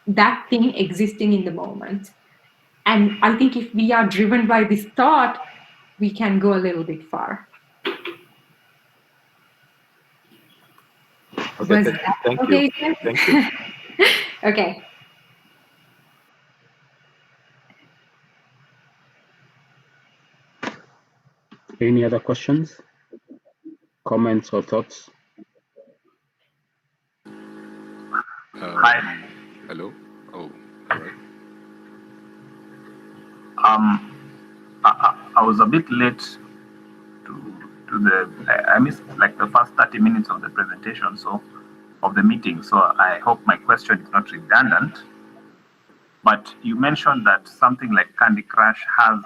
that thing existing in the moment. And I think if we are driven by this thought, we can go a little bit far. Okay, thank you. Thank you. Okay. Any other questions, comments, or thoughts? Hi. Hello. Oh, all right. I was a bit late I missed like the first 30 minutes of the presentation, of the meeting. So I hope my question is not redundant. But you mentioned that something like Candy Crush has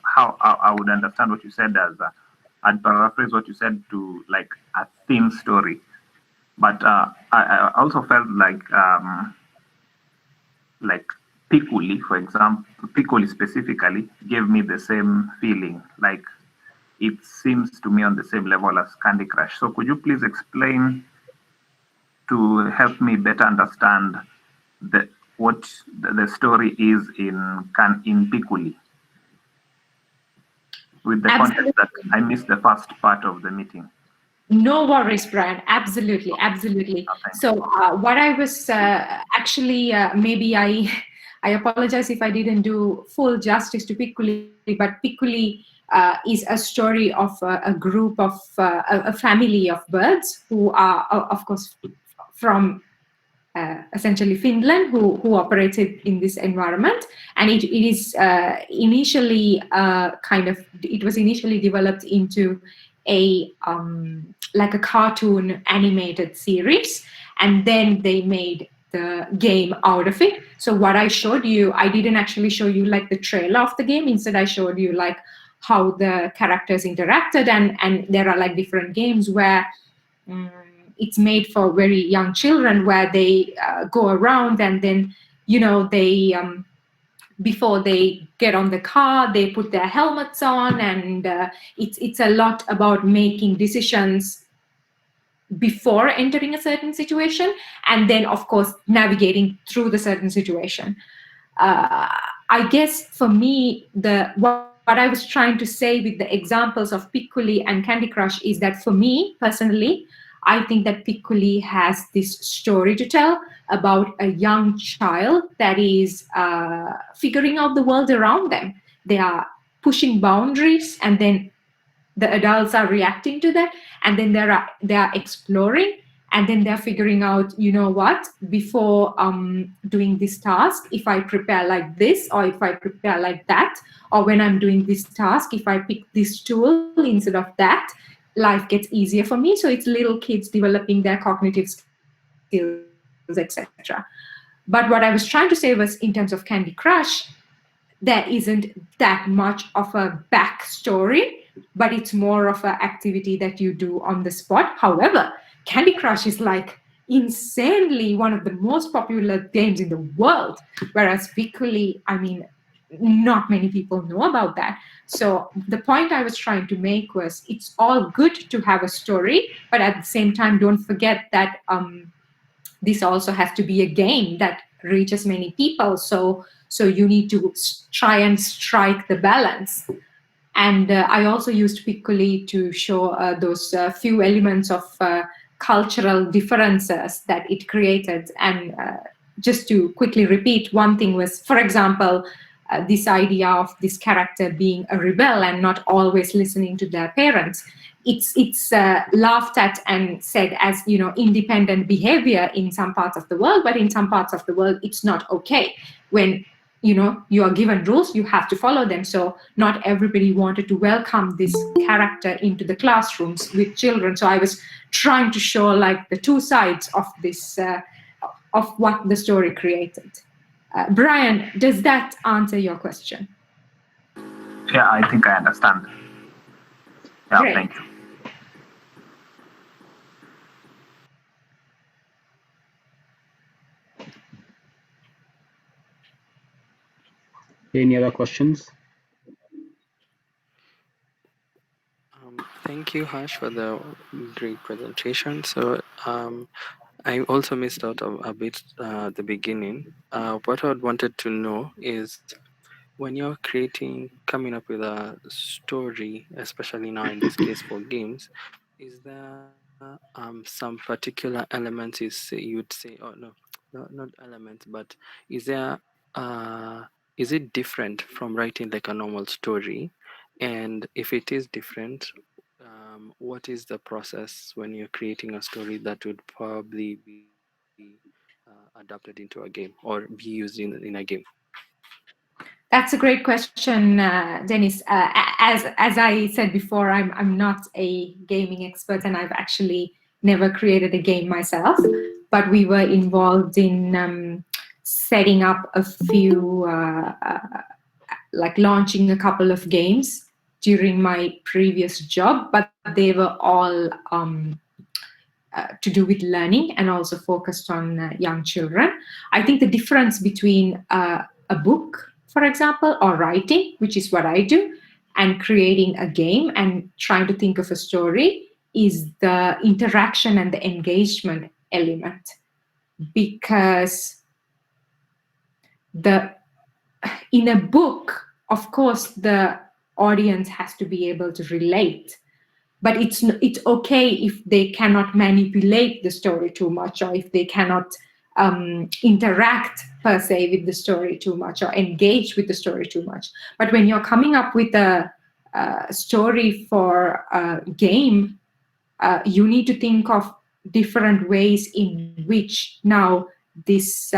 how I would understand what you said as I'd paraphrase what you said to like a theme story. But I also felt like Piccoli, for example, Piccoli specifically gave me the same feeling. Like it seems to me on the same level as Candy Crush. So could you please explain to help me better understand what the story is in Piccoli? With the context that I missed the first part of the meeting. No worries, Brian. Absolutely. Okay. So what I was actually, maybe I apologize if I didn't do full justice to Piccoli, but Piccoli is a story of a group of a family of birds who are, of course, from essentially Finland, who operated in this environment, and it is initially it was initially developed into a like a cartoon animated series, and then they made the game out of it. So what I showed you, I didn't actually show you like the trailer of the game. Instead, I showed you like how the characters interacted, and there are like different games where it's made for very young children, where they go around and then they before they get on the car, they put their helmets on, and it's a lot about making decisions before entering a certain situation, and then of course navigating through the certain situation. I guess for me, what I was trying to say with the examples of Piccoli and Candy Crush is that for me personally, I think that Piccoli has this story to tell about a young child that is figuring out the world around them. They are pushing boundaries, and then the adults are reacting to that, and then they are exploring, and then they're figuring out, you know what, before doing this task, if I prepare like this, or if I prepare like that, or when I'm doing this task, if I pick this tool instead of that, life gets easier for me. So it's little kids developing their cognitive skills, etc. But what I was trying to say was, in terms of Candy Crush, there isn't that much of a backstory, but it's more of an activity that you do on the spot. However, Candy Crush is like insanely one of the most popular games in the world, whereas Piccoli, I mean, not many people know about that. So the point I was trying to make was, it's all good to have a story, but at the same time, don't forget that this also has to be a game that reaches many people. So you need to try and strike the balance. And I also used Piccoli to show those few elements of cultural differences that it created. And just to quickly repeat, one thing was, for example, this idea of this character being a rebel and not always listening to their parents. It's laughed at and said as, you know, independent behavior in some parts of the world, but in some parts of the world, it's not okay. When, you know, you are given rules, you have to follow them. So not everybody wanted to welcome this character into the classrooms with children. So I was trying to show like the two sides of this, of what the story created. Brian, does that answer your question? Yeah, I think I understand. Yeah, Great. thank you. Any other questions? Thank you, Harsh, for the great presentation. So I also missed out a bit at the beginning. What I wanted to know is, when you're coming up with a story, especially now in this case for games, is there some particular elements you'd say, oh no, not elements, but is there is it different from writing like a normal story? And if it is different, what is the process when you're creating a story that would probably be adapted into a game or be used in a game? That's a great question, Dennis. As I said before, I'm not a gaming expert, and I've actually never created a game myself. But we were involved in setting up a few, like launching a couple of games during my previous job, but they were all to do with learning and also focused on young children. I think the difference between a book, for example, or writing, which is what I do, and creating a game and trying to think of a story is the interaction and the engagement element. Because in a book, of course, the audience has to be able to relate, but it's okay if they cannot manipulate the story too much, or if they cannot interact per se with the story too much, or engage with the story too much. But when you're coming up with a story for a game, you need to think of different ways in which now this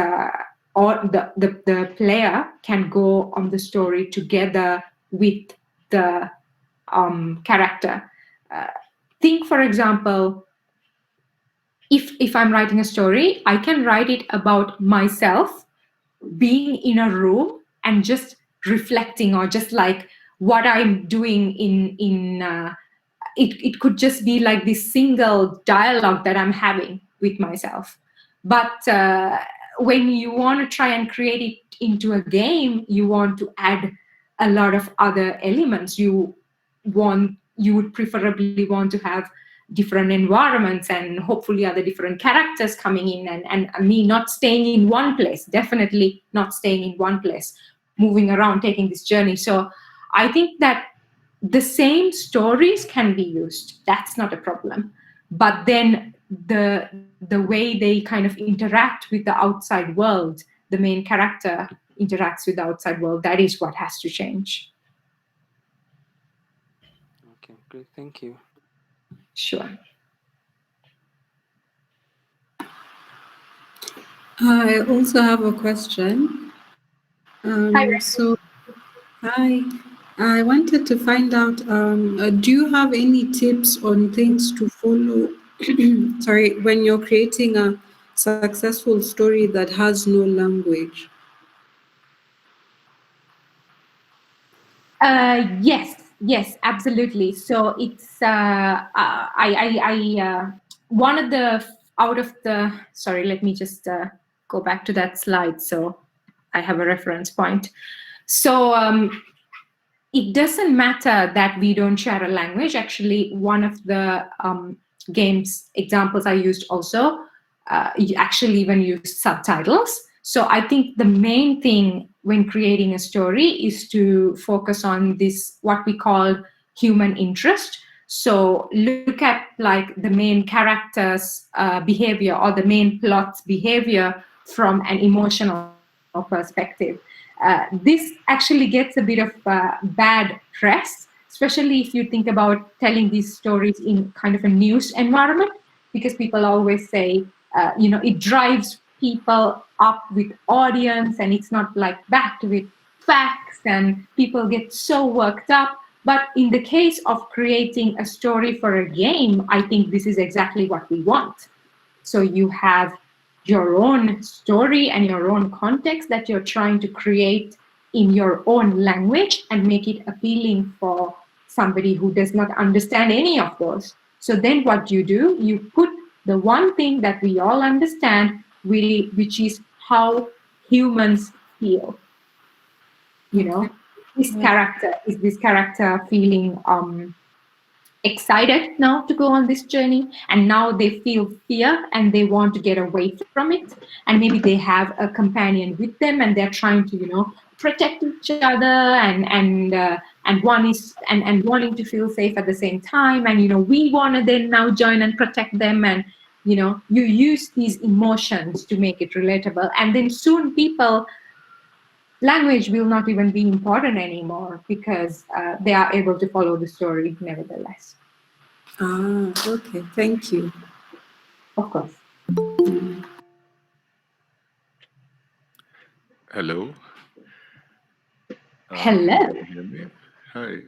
or the player can go on the story together with the character. Think, for example, if I'm writing a story, I can write it about myself being in a room and just reflecting, or just like what I'm doing it could just be like this single dialogue that I'm having with myself. But when you want to try and create it into a game, you want to add a lot of other elements. You would preferably want to have different environments and hopefully other different characters coming in, and me not staying in one place, definitely not staying in one place, moving around, taking this journey. So I think that the same stories can be used. That's not a problem. But then the way they kind of interact with the outside world, the main character interacts with the outside world, that is what has to change. Okay, great. Thank you. Sure. I also have a question. Hi. Hi. I wanted to find out, do you have any tips on things to follow, sorry, when you're creating a successful story that has no language? Yes, absolutely. So it's one of the sorry, let me just go back to that slide so I have a reference point. So it doesn't matter that we don't share a language. Actually, one of the games examples I used also, you actually even use subtitles. So I think the main thing when creating a story is to focus on this, what we call human interest. So look at like the main character's behavior or the main plot's behavior from an emotional perspective. This actually gets a bit of bad press, especially if you think about telling these stories in kind of a news environment, because people always say, it drives people up with audience and it's not like backed with facts and people get so worked up. But in the case of creating a story for a game, I think this is exactly what we want. So you have your own story and your own context that you're trying to create in your own language and make it appealing for somebody who does not understand any of those. So then what you do, you put the one thing that we all understand, really, which is how humans feel. This character feeling excited now to go on this journey, and now they feel fear and they want to get away from it, and maybe they have a companion with them and they're trying to protect each other and wanting to feel safe at the same time, and we want to then now join and protect them, and you use these emotions to make it relatable, and then soon language will not even be important anymore because they are able to follow the story nevertheless. Okay, thank you. Of course. Hello. Hello. Can you hear me? Hi.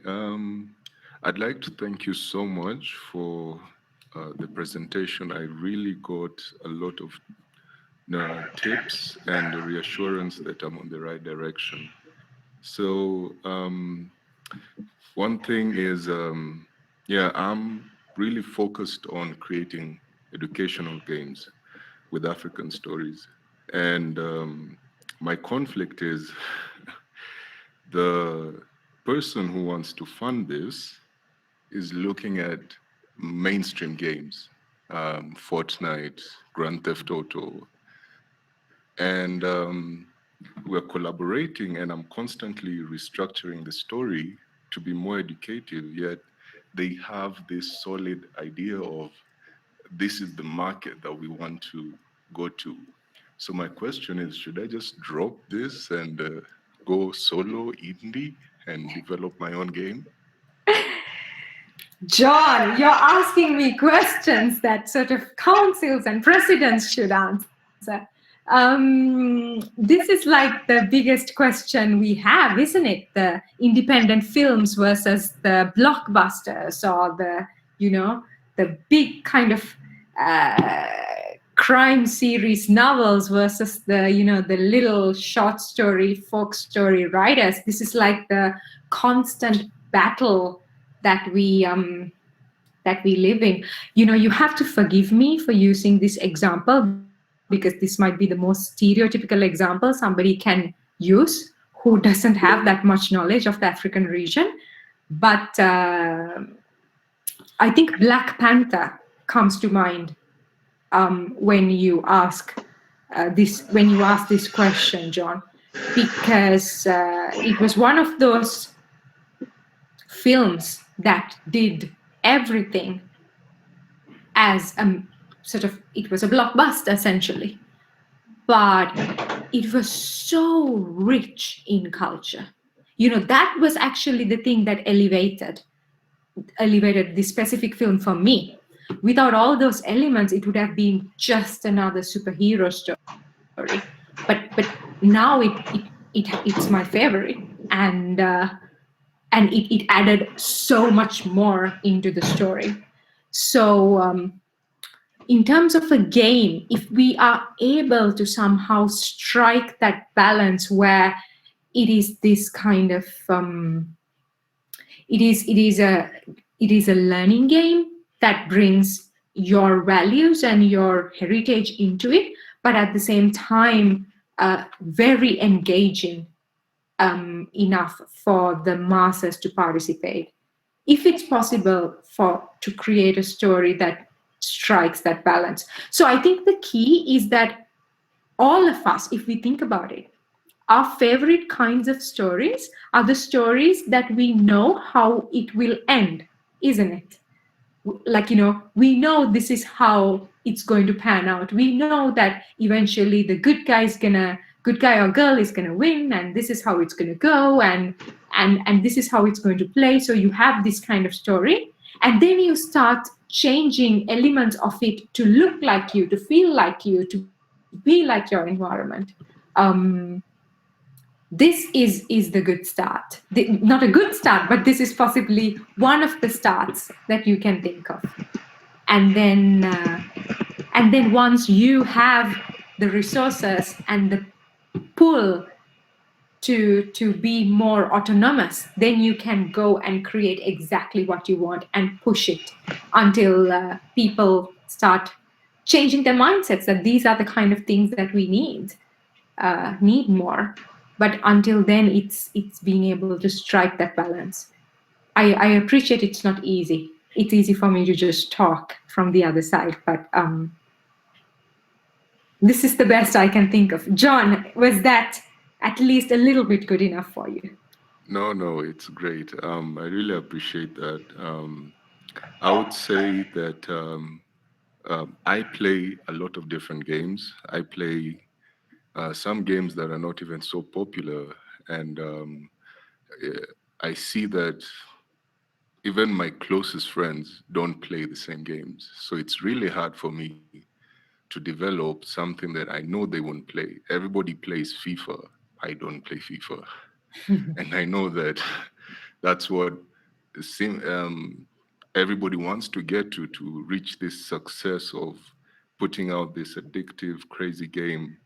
I'd like to thank you so much for the presentation. I really got a lot of tips and reassurance that I'm on the right direction. So one thing is, I'm really focused on creating educational games with African stories. And my conflict is the person who wants to fund this is looking at mainstream games, Fortnite, Grand Theft Auto, and we're collaborating, and I'm constantly restructuring the story to be more educative, yet they have this solid idea of this is the market that we want to go to. So my question is, should I just drop this and go solo indie and develop my own game? John, you're asking me questions that sort of councils and presidents should answer. This is like the biggest question we have, isn't it? The independent films versus the blockbusters, or the big kind of crime series novels versus the little short story, folk story writers. This is like the constant battle that we live in. You have to forgive me for using this example, because this might be the most stereotypical example somebody can use who doesn't have that much knowledge of the African region. But I think Black Panther comes to mind when you ask this question, John, because it was one of those films that did everything as it was a blockbuster essentially, but it was so rich in culture. That was actually the thing that elevated this specific film for me. Without all those elements, it would have been just another superhero story. But now it's my favorite, and it added so much more into the story. So in terms of a game, if we are able to somehow strike that balance where it is this kind of it is a learning game that brings your values and your heritage into it, but at the same time very engaging enough for the masses to participate. If it's possible to create a story that strikes that balance. So I think the key is that all of us, if we think about it, our favorite kinds of stories are the stories that we know how it will end, isn't it? Like, we know this is how it's going to pan out. We know that eventually the good guy or girl is gonna win, and this is how it's gonna go, and this is how it's going to play. So you have this kind of story, and then you start changing elements of it to look like you, to feel like you, to be like your environment. This is the good start. Not a good start, but this is possibly one of the starts that you can think of. And then once you have the resources and the pull to be more autonomous, then you can go and create exactly what you want and push it until people start changing their mindsets that these are the kind of things that we need more. But until then, it's being able to strike that balance. I appreciate it's not easy. It's easy for me to just talk from the other side, but this is the best I can think of. John, was that at least a little bit good enough for you? No, it's great. I really appreciate that. I would say that I play a lot of different games. I play some games that are not even so popular, and I see that even my closest friends don't play the same games. So it's really hard for me to develop something that I know they won't play. Everybody plays FIFA. I don't play FIFA. And I know that that's what everybody wants to get to reach this success of putting out this addictive, crazy game.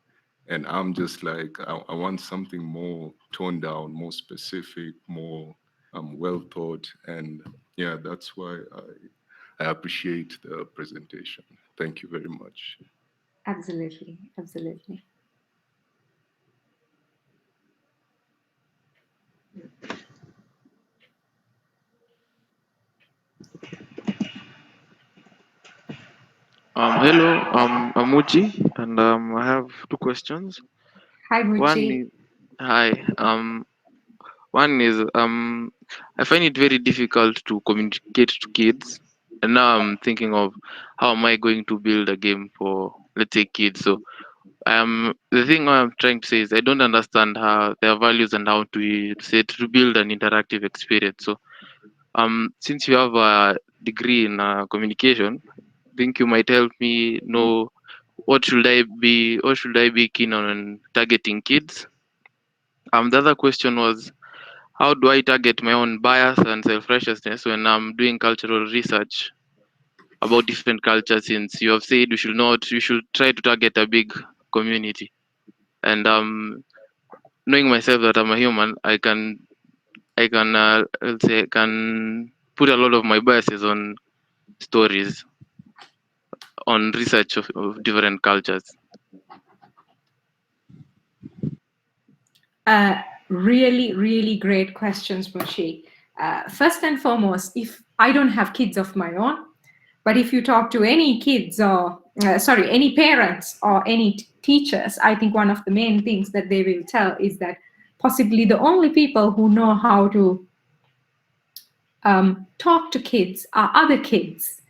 And I'm just like, I want something more toned down, more specific, more well thought. And yeah, that's why I appreciate the presentation. Thank you very much. Absolutely. Hello, I'm Muji, and I have two questions. Hi, Muji. One is I find it very difficult to communicate to kids, and now I'm thinking of how am I going to build a game for, let's say, kids. So the thing I'm trying to say is I don't understand how their values and how to build an interactive experience. So since you have a degree in communication, I think you might help me know what should I be keen on targeting kids. The other question was, how do I target my own bias and self-righteousness when I'm doing cultural research about different cultures, since you have said you should try to target a big community. And knowing myself that I'm a human, I can put a lot of my biases on stories, on research of different cultures. Really, really great questions, Mushi. First and foremost, if I don't have kids of my own, but if you talk to any kids or any parents or any teachers, I think one of the main things that they will tell is that possibly the only people who know how to talk to kids are other kids.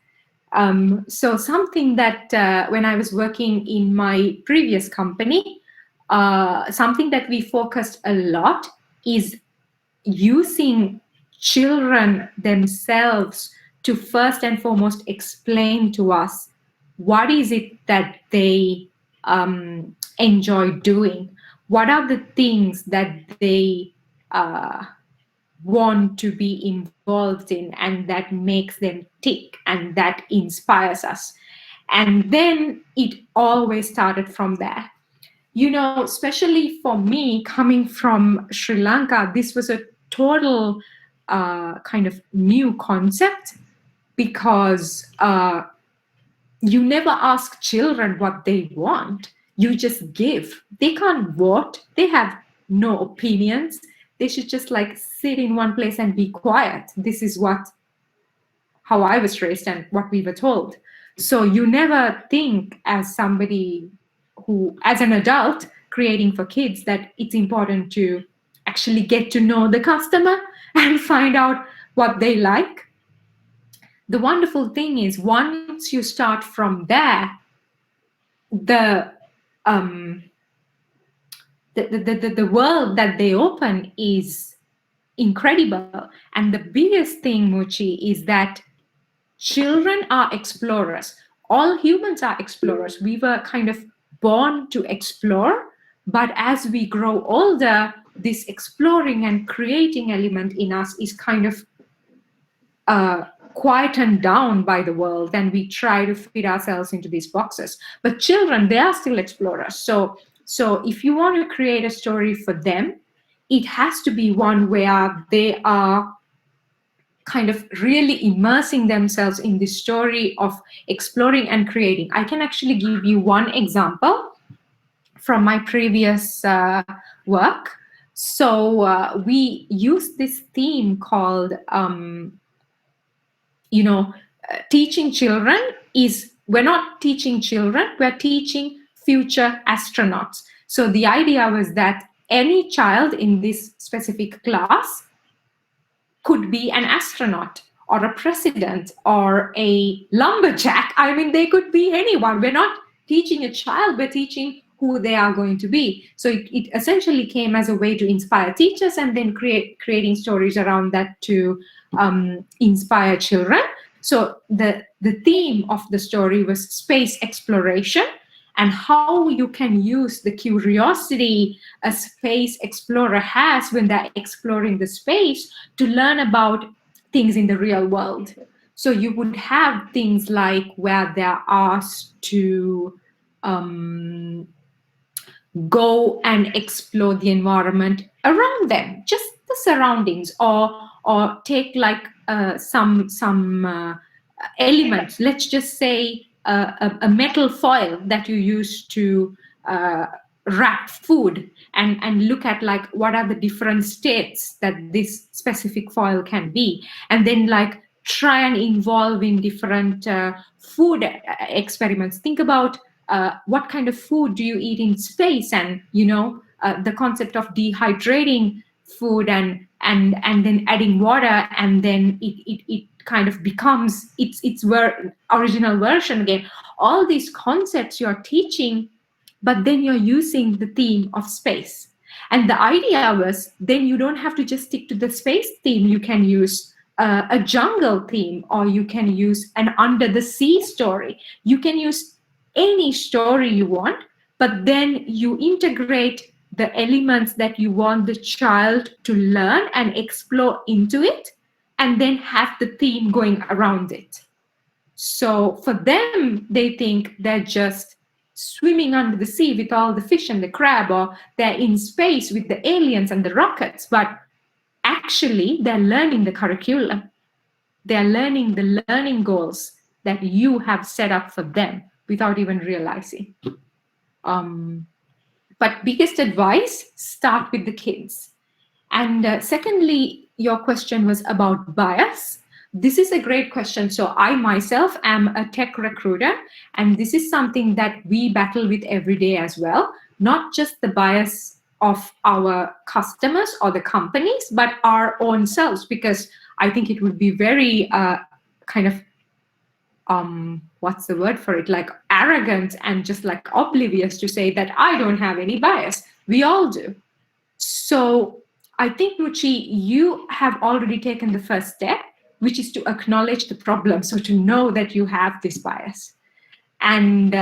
So something that when I was working in my previous company, something that we focused a lot is using children themselves to first and foremost explain to us what is it that they enjoy doing, what are the things that they want to be involved in and that makes them tick and that inspires us. And then it always started from there. You know, especially for me coming from Sri Lanka, this was a total kind of new concept, because you never ask children what they want. You just give. They can't vote. They have no opinions. They should just like sit in one place and be quiet. This is how I was raised and what we were told. So you never think as somebody who, as an adult creating for kids, that it's important to actually get to know the customer and find out what they like. The wonderful thing is, once you start from there, the world that they open is incredible. And the biggest thing, Muchi, is that children are explorers. All humans are explorers. We were kind of born to explore, but as we grow older, this exploring and creating element in us is kind of quietened down by the world, and we try to fit ourselves into these boxes. But children, they are still explorers. So if you want to create a story for them, it has to be one where they are kind of really immersing themselves in the story of exploring and creating. I can actually give you one example from my previous work. So we used this theme called, teaching children is, we're not teaching children, we're teaching future astronauts. So the idea was that any child in this specific class could be an astronaut or a president or a lumberjack. I mean, they could be anyone. We're not teaching a child, we're teaching who they are going to be. So it essentially came as a way to inspire teachers and then creating stories around that to inspire children. So the theme of the story was space exploration, and how you can use the curiosity a space explorer has when they're exploring the space to learn about things in the real world. So you would have things like where they're asked to go and explore the environment around them, just the surroundings, or take like some elements. Let's just say a metal foil that you use to wrap food, and look at like what are the different states that this specific foil can be, and then like try and involve in different food experiments. Think about what kind of food do you eat in space, and the concept of dehydrating food and then adding water, and then it kind of becomes its original version again. All these concepts you're teaching, but then you're using the theme of space. And the idea was, then you don't have to just stick to the space theme. You can use a jungle theme, or you can use an under the sea story. You can use any story you want, but then you integrate the elements that you want the child to learn and explore into it, and then have the theme going around it. So for them, they think they're just swimming under the sea with all the fish and the crab, or they're in space with the aliens and the rockets, but actually they're learning the curriculum. They're learning the learning goals that you have set up for them without even realizing. But biggest advice, start with the kids. And secondly, your question was about bias. This is a great question. So I myself am a tech recruiter, and this is something that we battle with every day as well. Not just the bias of our customers or the companies, but our own selves, because I think it would be very kind of, what's the word for it? Like arrogant and just like oblivious to say that I don't have any bias. We all do. So I think, Ruchi, you have already taken the first step, which is to acknowledge the problem. So to know that you have this bias. And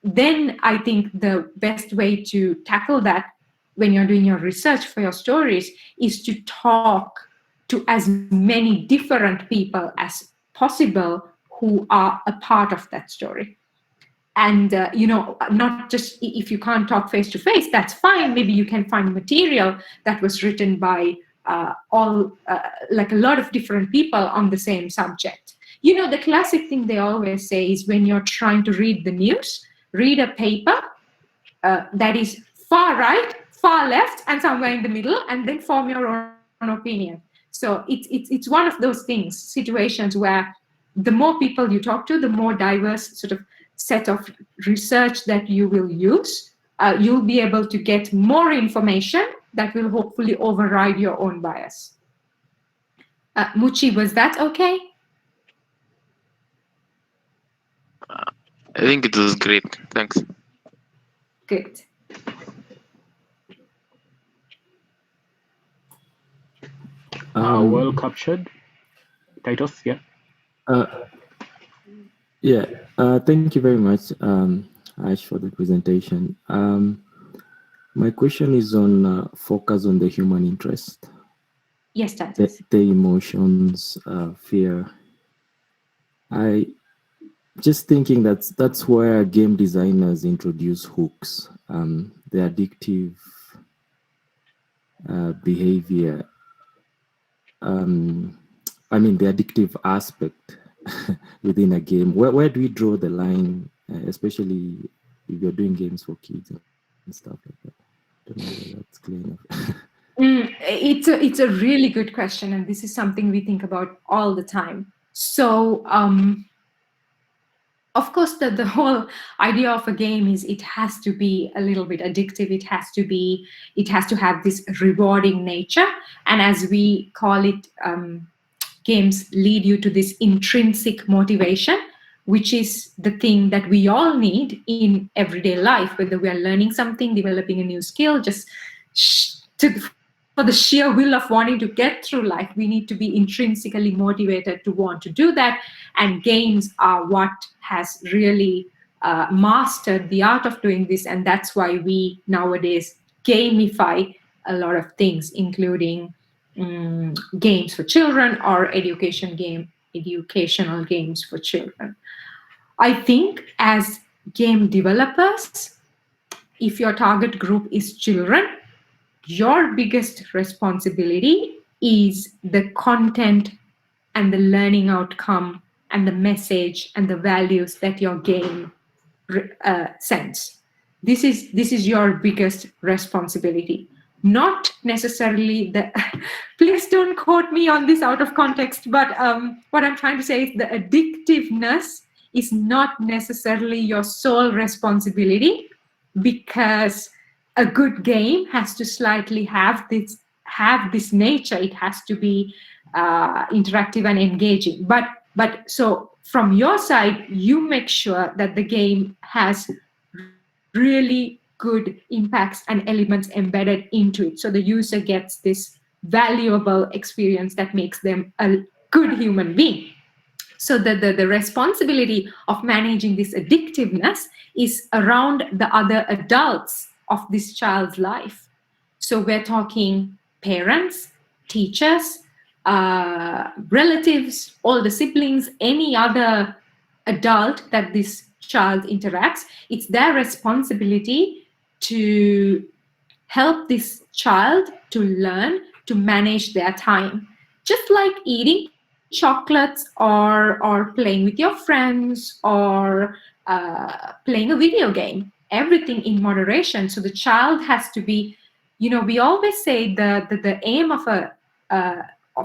then I think the best way to tackle that when you're doing your research for your stories is to talk to as many different people as possible who are a part of that story. And, not just if you can't talk face to face, that's fine. Maybe you can find material that was written by like a lot of different people on the same subject. The classic thing they always say is when you're trying to read the news, read a paper that is far right, far left, and somewhere in the middle, and then form your own opinion. So it's one of those things, situations where the more people you talk to, the more diverse sort of set of research that you will use, you'll be able to get more information that will hopefully override your own bias. Muchi, was that okay? I think it was great. Thanks. Good. Well captured. Titus, yeah. Thank you very much, Ash, for the presentation. My question is on focus on the human interest. Yes, Titus. The emotions, fear. I just thinking that's where game designers introduce hooks, the addictive behavior. The addictive aspect within a game. Where do we draw the line, especially if you're doing games for kids and stuff like that? I don't know whether that's clear enough. It's a really good question, and this is something we think about all the time. So, of course, the whole idea of a game is it has to be a little bit addictive. It has to have this rewarding nature, and as we call it, games lead you to this intrinsic motivation, which is the thing that we all need in everyday life, whether we are learning something, developing a new skill, just for the sheer will of wanting to get through life, we need to be intrinsically motivated to want to do that. And games are what has really mastered the art of doing this. And that's why we nowadays gamify a lot of things, including games for children or educational games for children. I think as game developers, if your target group is children, your biggest responsibility is the content and the learning outcome and the message and the values that your game sends. This is your biggest responsibility. Not necessarily please don't quote me on this out of context, but what I'm trying to say is the addictiveness is not necessarily your sole responsibility, because a good game has to slightly have this nature. It has to be interactive and engaging. But so from your side, you make sure that the game has really good impacts and elements embedded into it, so the user gets this valuable experience that makes them a good human being. So the responsibility of managing this addictiveness is around the other adults of this child's life. So we're talking parents, teachers, relatives, all the siblings, any other adult that this child interacts. It's their responsibility to help this child to learn to manage their time. Just like eating chocolates or playing with your friends or playing a video game. Everything in moderation. So the child has to be, we always say the aim of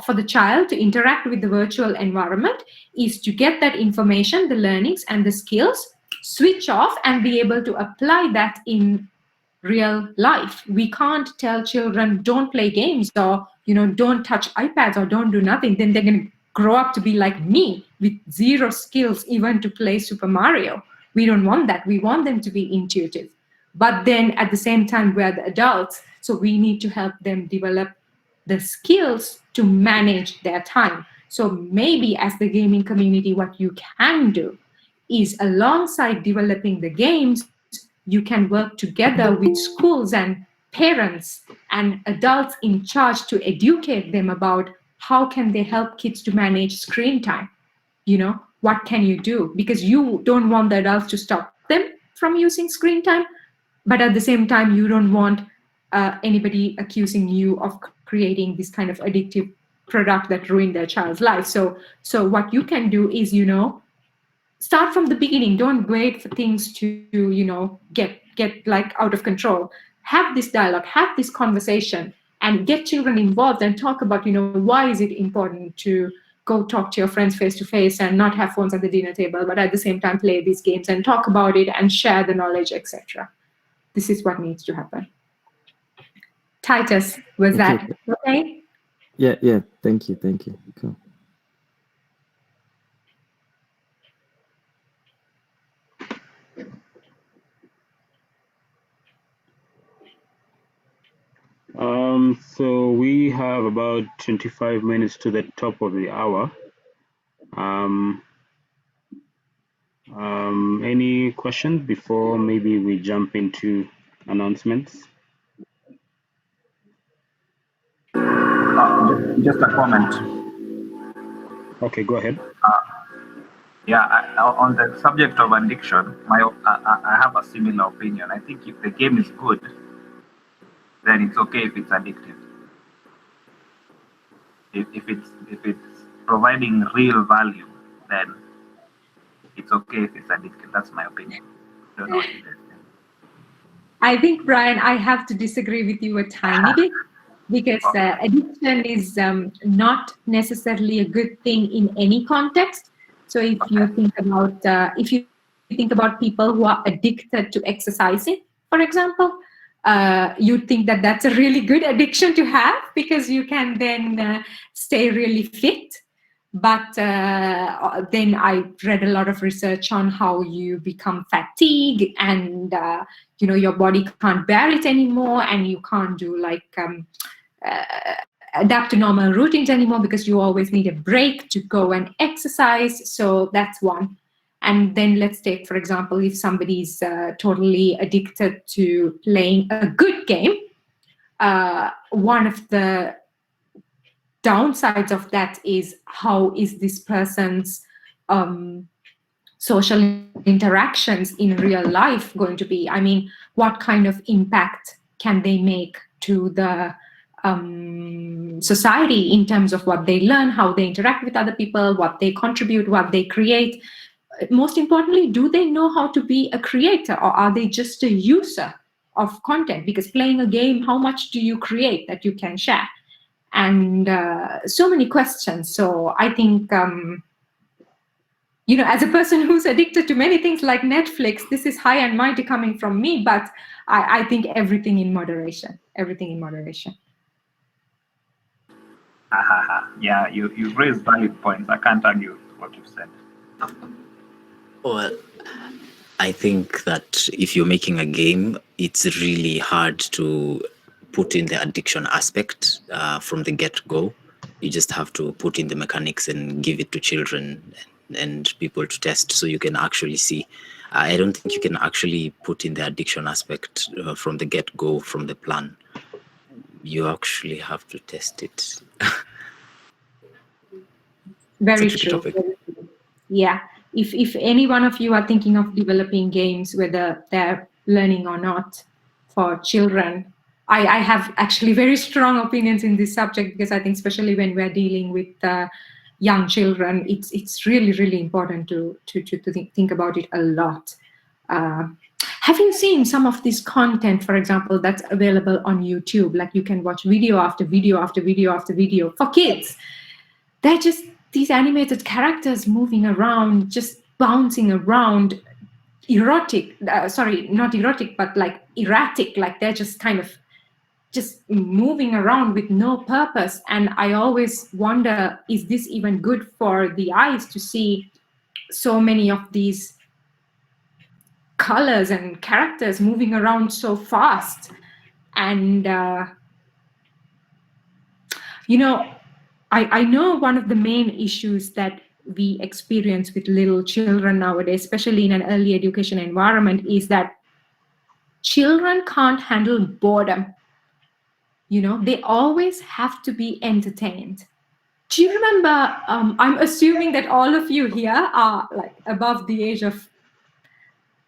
for the child to interact with the virtual environment is to get that information, the learnings and the skills, switch off and be able to apply that in real life. We can't tell children don't play games or don't touch iPads or don't do nothing. Then they're going to grow up to be like me with zero skills even to play Super Mario. We don't want that. We want them to be intuitive. But then at the same time, we're the adults, so we need to help them develop the skills to manage their time. So maybe as the gaming community, what you can do is alongside developing the games, you can work together with schools and parents and adults in charge to educate them about how can they help kids to manage screen time. What can you do? Because you don't want the adults to stop them from using screen time, but at the same time, you don't want anybody accusing you of creating this kind of addictive product that ruined their child's life. So what you can do is, start from the beginning. Don't wait for things to, get like out of control. Have this dialogue, have this conversation, and get children involved and talk about, why is it important to go talk to your friends face to face and not have phones at the dinner table, but at the same time play these games and talk about it and share the knowledge, etc. This is what needs to happen. Titus, was that okay? Yeah. Thank you. Cool. So we have about 25 minutes to the top of the hour. Any questions before maybe we jump into announcements? Just a comment. Okay, go ahead. On the subject of addiction, I have a similar opinion. I think if the game is good, then it's okay if it's addictive. If it's providing real value, then it's okay if it's addictive. That's my opinion. I don't know what you guys think. I think, Brian, I have to disagree with you a tiny bit, because addiction is not necessarily a good thing in any context. So if you think about people who are addicted to exercising, for example, you'd think that that's a really good addiction to have, because you can then stay really fit. But then I read a lot of research on how you become fatigued and your body can't bear it anymore, and you can't do adapt to normal routines anymore because you always need a break to go and exercise. So that's one. And then let's take, for example, if somebody's totally addicted to playing a good game, one of the downsides of that is how is this person's social interactions in real life going to be? I mean, what kind of impact can they make to the society in terms of what they learn, how they interact with other people, what they contribute, what they create? Most importantly, do they know how to be a creator, or are they just a user of content? Because playing a game, how much do you create that you can share? And so many questions. So I think, as a person who's addicted to many things like Netflix, this is high and mighty coming from me, but I think everything in moderation. Yeah, you've raised valid points. I can't argue with what you've said. Well, I think that if you're making a game, it's really hard to put in the addiction aspect from the get-go. You just have to put in the mechanics and give it to children and people to test, so you can actually see. I don't think you can actually put in the addiction aspect from the get-go, from the plan. You actually have to test it. Very true. Yeah. If any one of you are thinking of developing games, whether they're learning or not, for children, I have actually very strong opinions in this subject, because I think especially when we're dealing with young children, it's really, really important to think about it a lot. Have you seen some of this content, for example, that's available on YouTube? Like you can watch video after video after video after video for kids. They're just these animated characters moving around, just bouncing around, erotic. Sorry, not erotic, but like erratic. Like they're just kind of just moving around with no purpose. And I always wonder, is this even good for the eyes to see so many of these colors and characters moving around so fast? And you know, I know one of the main issues that we experience with little children nowadays, especially in an early education environment, is that children can't handle boredom. You know, they always have to be entertained. Do you remember, I'm assuming that all of you here are like above the age of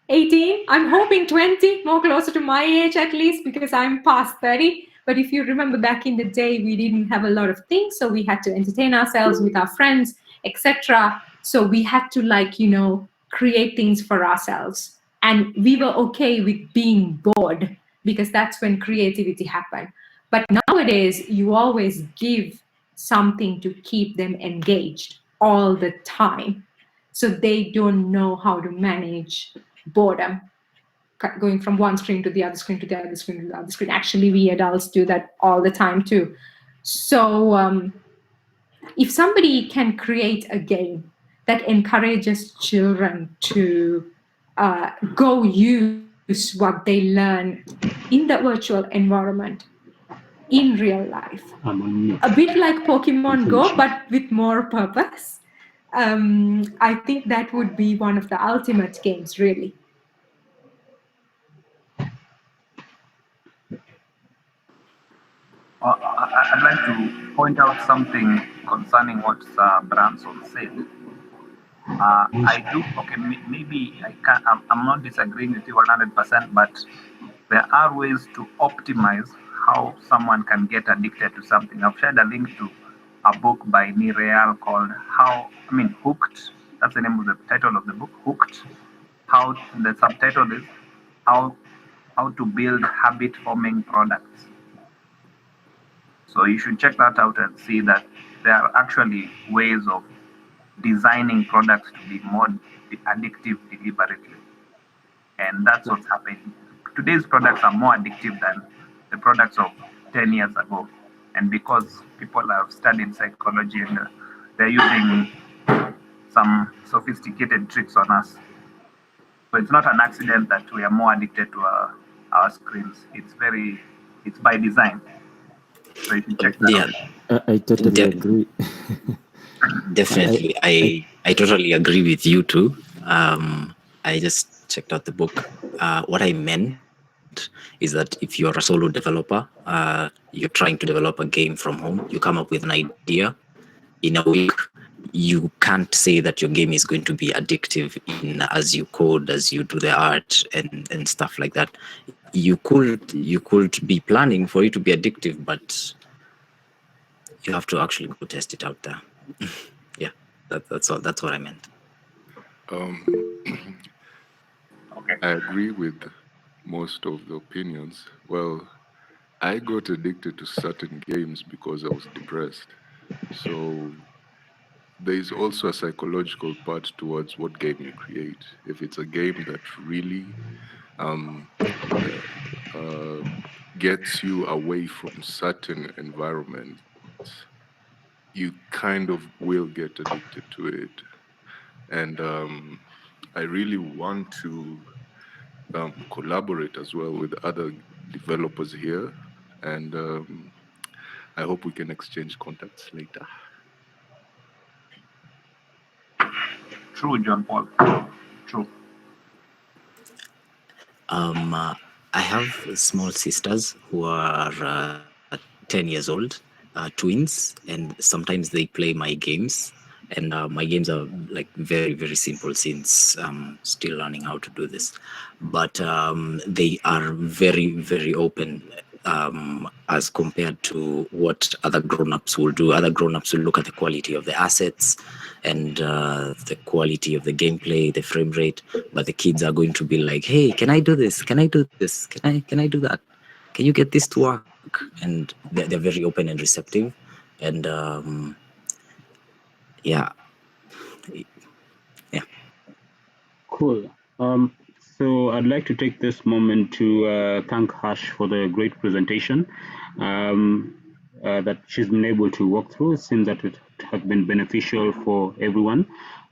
18, I'm hoping 20, more closer to my age at least, because I'm past 30. But if you remember back in the day, we didn't have a lot of things, so we had to entertain ourselves with our friends, etc. So we had to, like, you know, create things for ourselves. And we were okay with being bored because that's when creativity happened. But nowadays, you always give something to keep them engaged all the time. So they don't know how to manage boredom, going from one screen to the other screen to the other screen to the other screen. Actually, we adults do that all the time too. So if somebody can create a game that encourages children to go use what they learn in the virtual environment in real life, a bit like Pokemon Go, but with more purpose, I think that would be one of the ultimate games, really. I'd like to point out something concerning what Branson said. I do, okay, maybe I'm not disagreeing with you 100%, but there are ways to optimize how someone can get addicted to something. I've shared a link to a book by Nireal called Hooked. That's the name of the title of the book, Hooked. How the subtitle is How to Build Habit-Forming Products. So you should check that out and see that there are actually ways of designing products to be more addictive deliberately. And that's what's happening. Today's products are more addictive than the products of 10 years ago. And because people have studied psychology and they're using some sophisticated tricks on us. So it's not an accident that we are more addicted to our screens. It's by design. So if you check that out. I totally agree. Definitely. I totally agree with you too. I just checked out the book. What I meant is that if you're a solo developer, you're trying to develop a game from home, you come up with an idea in a week. You can't say that your game is going to be addictive as you code, as you do the art and stuff like that. You could be planning for it to be addictive, but you have to actually go test it out there. Yeah, that's all. That's what I meant. Okay. I agree with most of the opinions. Well, I got addicted to certain games because I was depressed. So there is also a psychological part towards what game you create. If it's a game that really gets you away from certain environments, you kind of will get addicted to it. And I really want to collaborate as well with other developers here. And I hope we can exchange contacts later. True, John Paul. True. I have small sisters who are 10 years old, twins, and sometimes they play my games. And my games are like very, very simple since I'm still learning how to do this. But they are very, very open as compared to what other grown-ups will do. Other grown-ups will look at the quality of the assets and the quality of the gameplay, the frame rate, but the kids are going to be like, hey, can I do this? Can I do this? Can I do that? Can you get this to work? And they're very open and receptive. And yeah. Cool. So I'd like to take this moment to thank Harsh for the great presentation that she's been able to walk through. It seems that it has been beneficial for everyone.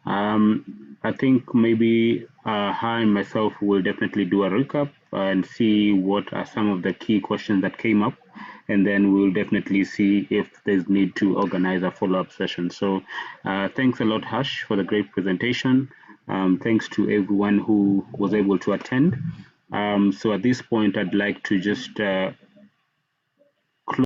I think maybe her and myself will definitely do a recap and see what are some of the key questions that came up, and then we'll definitely see if there's need to organize a follow-up session. So thanks a lot, Harsh, for the great presentation. Thanks to everyone who was able to attend. So at this point, I'd like to just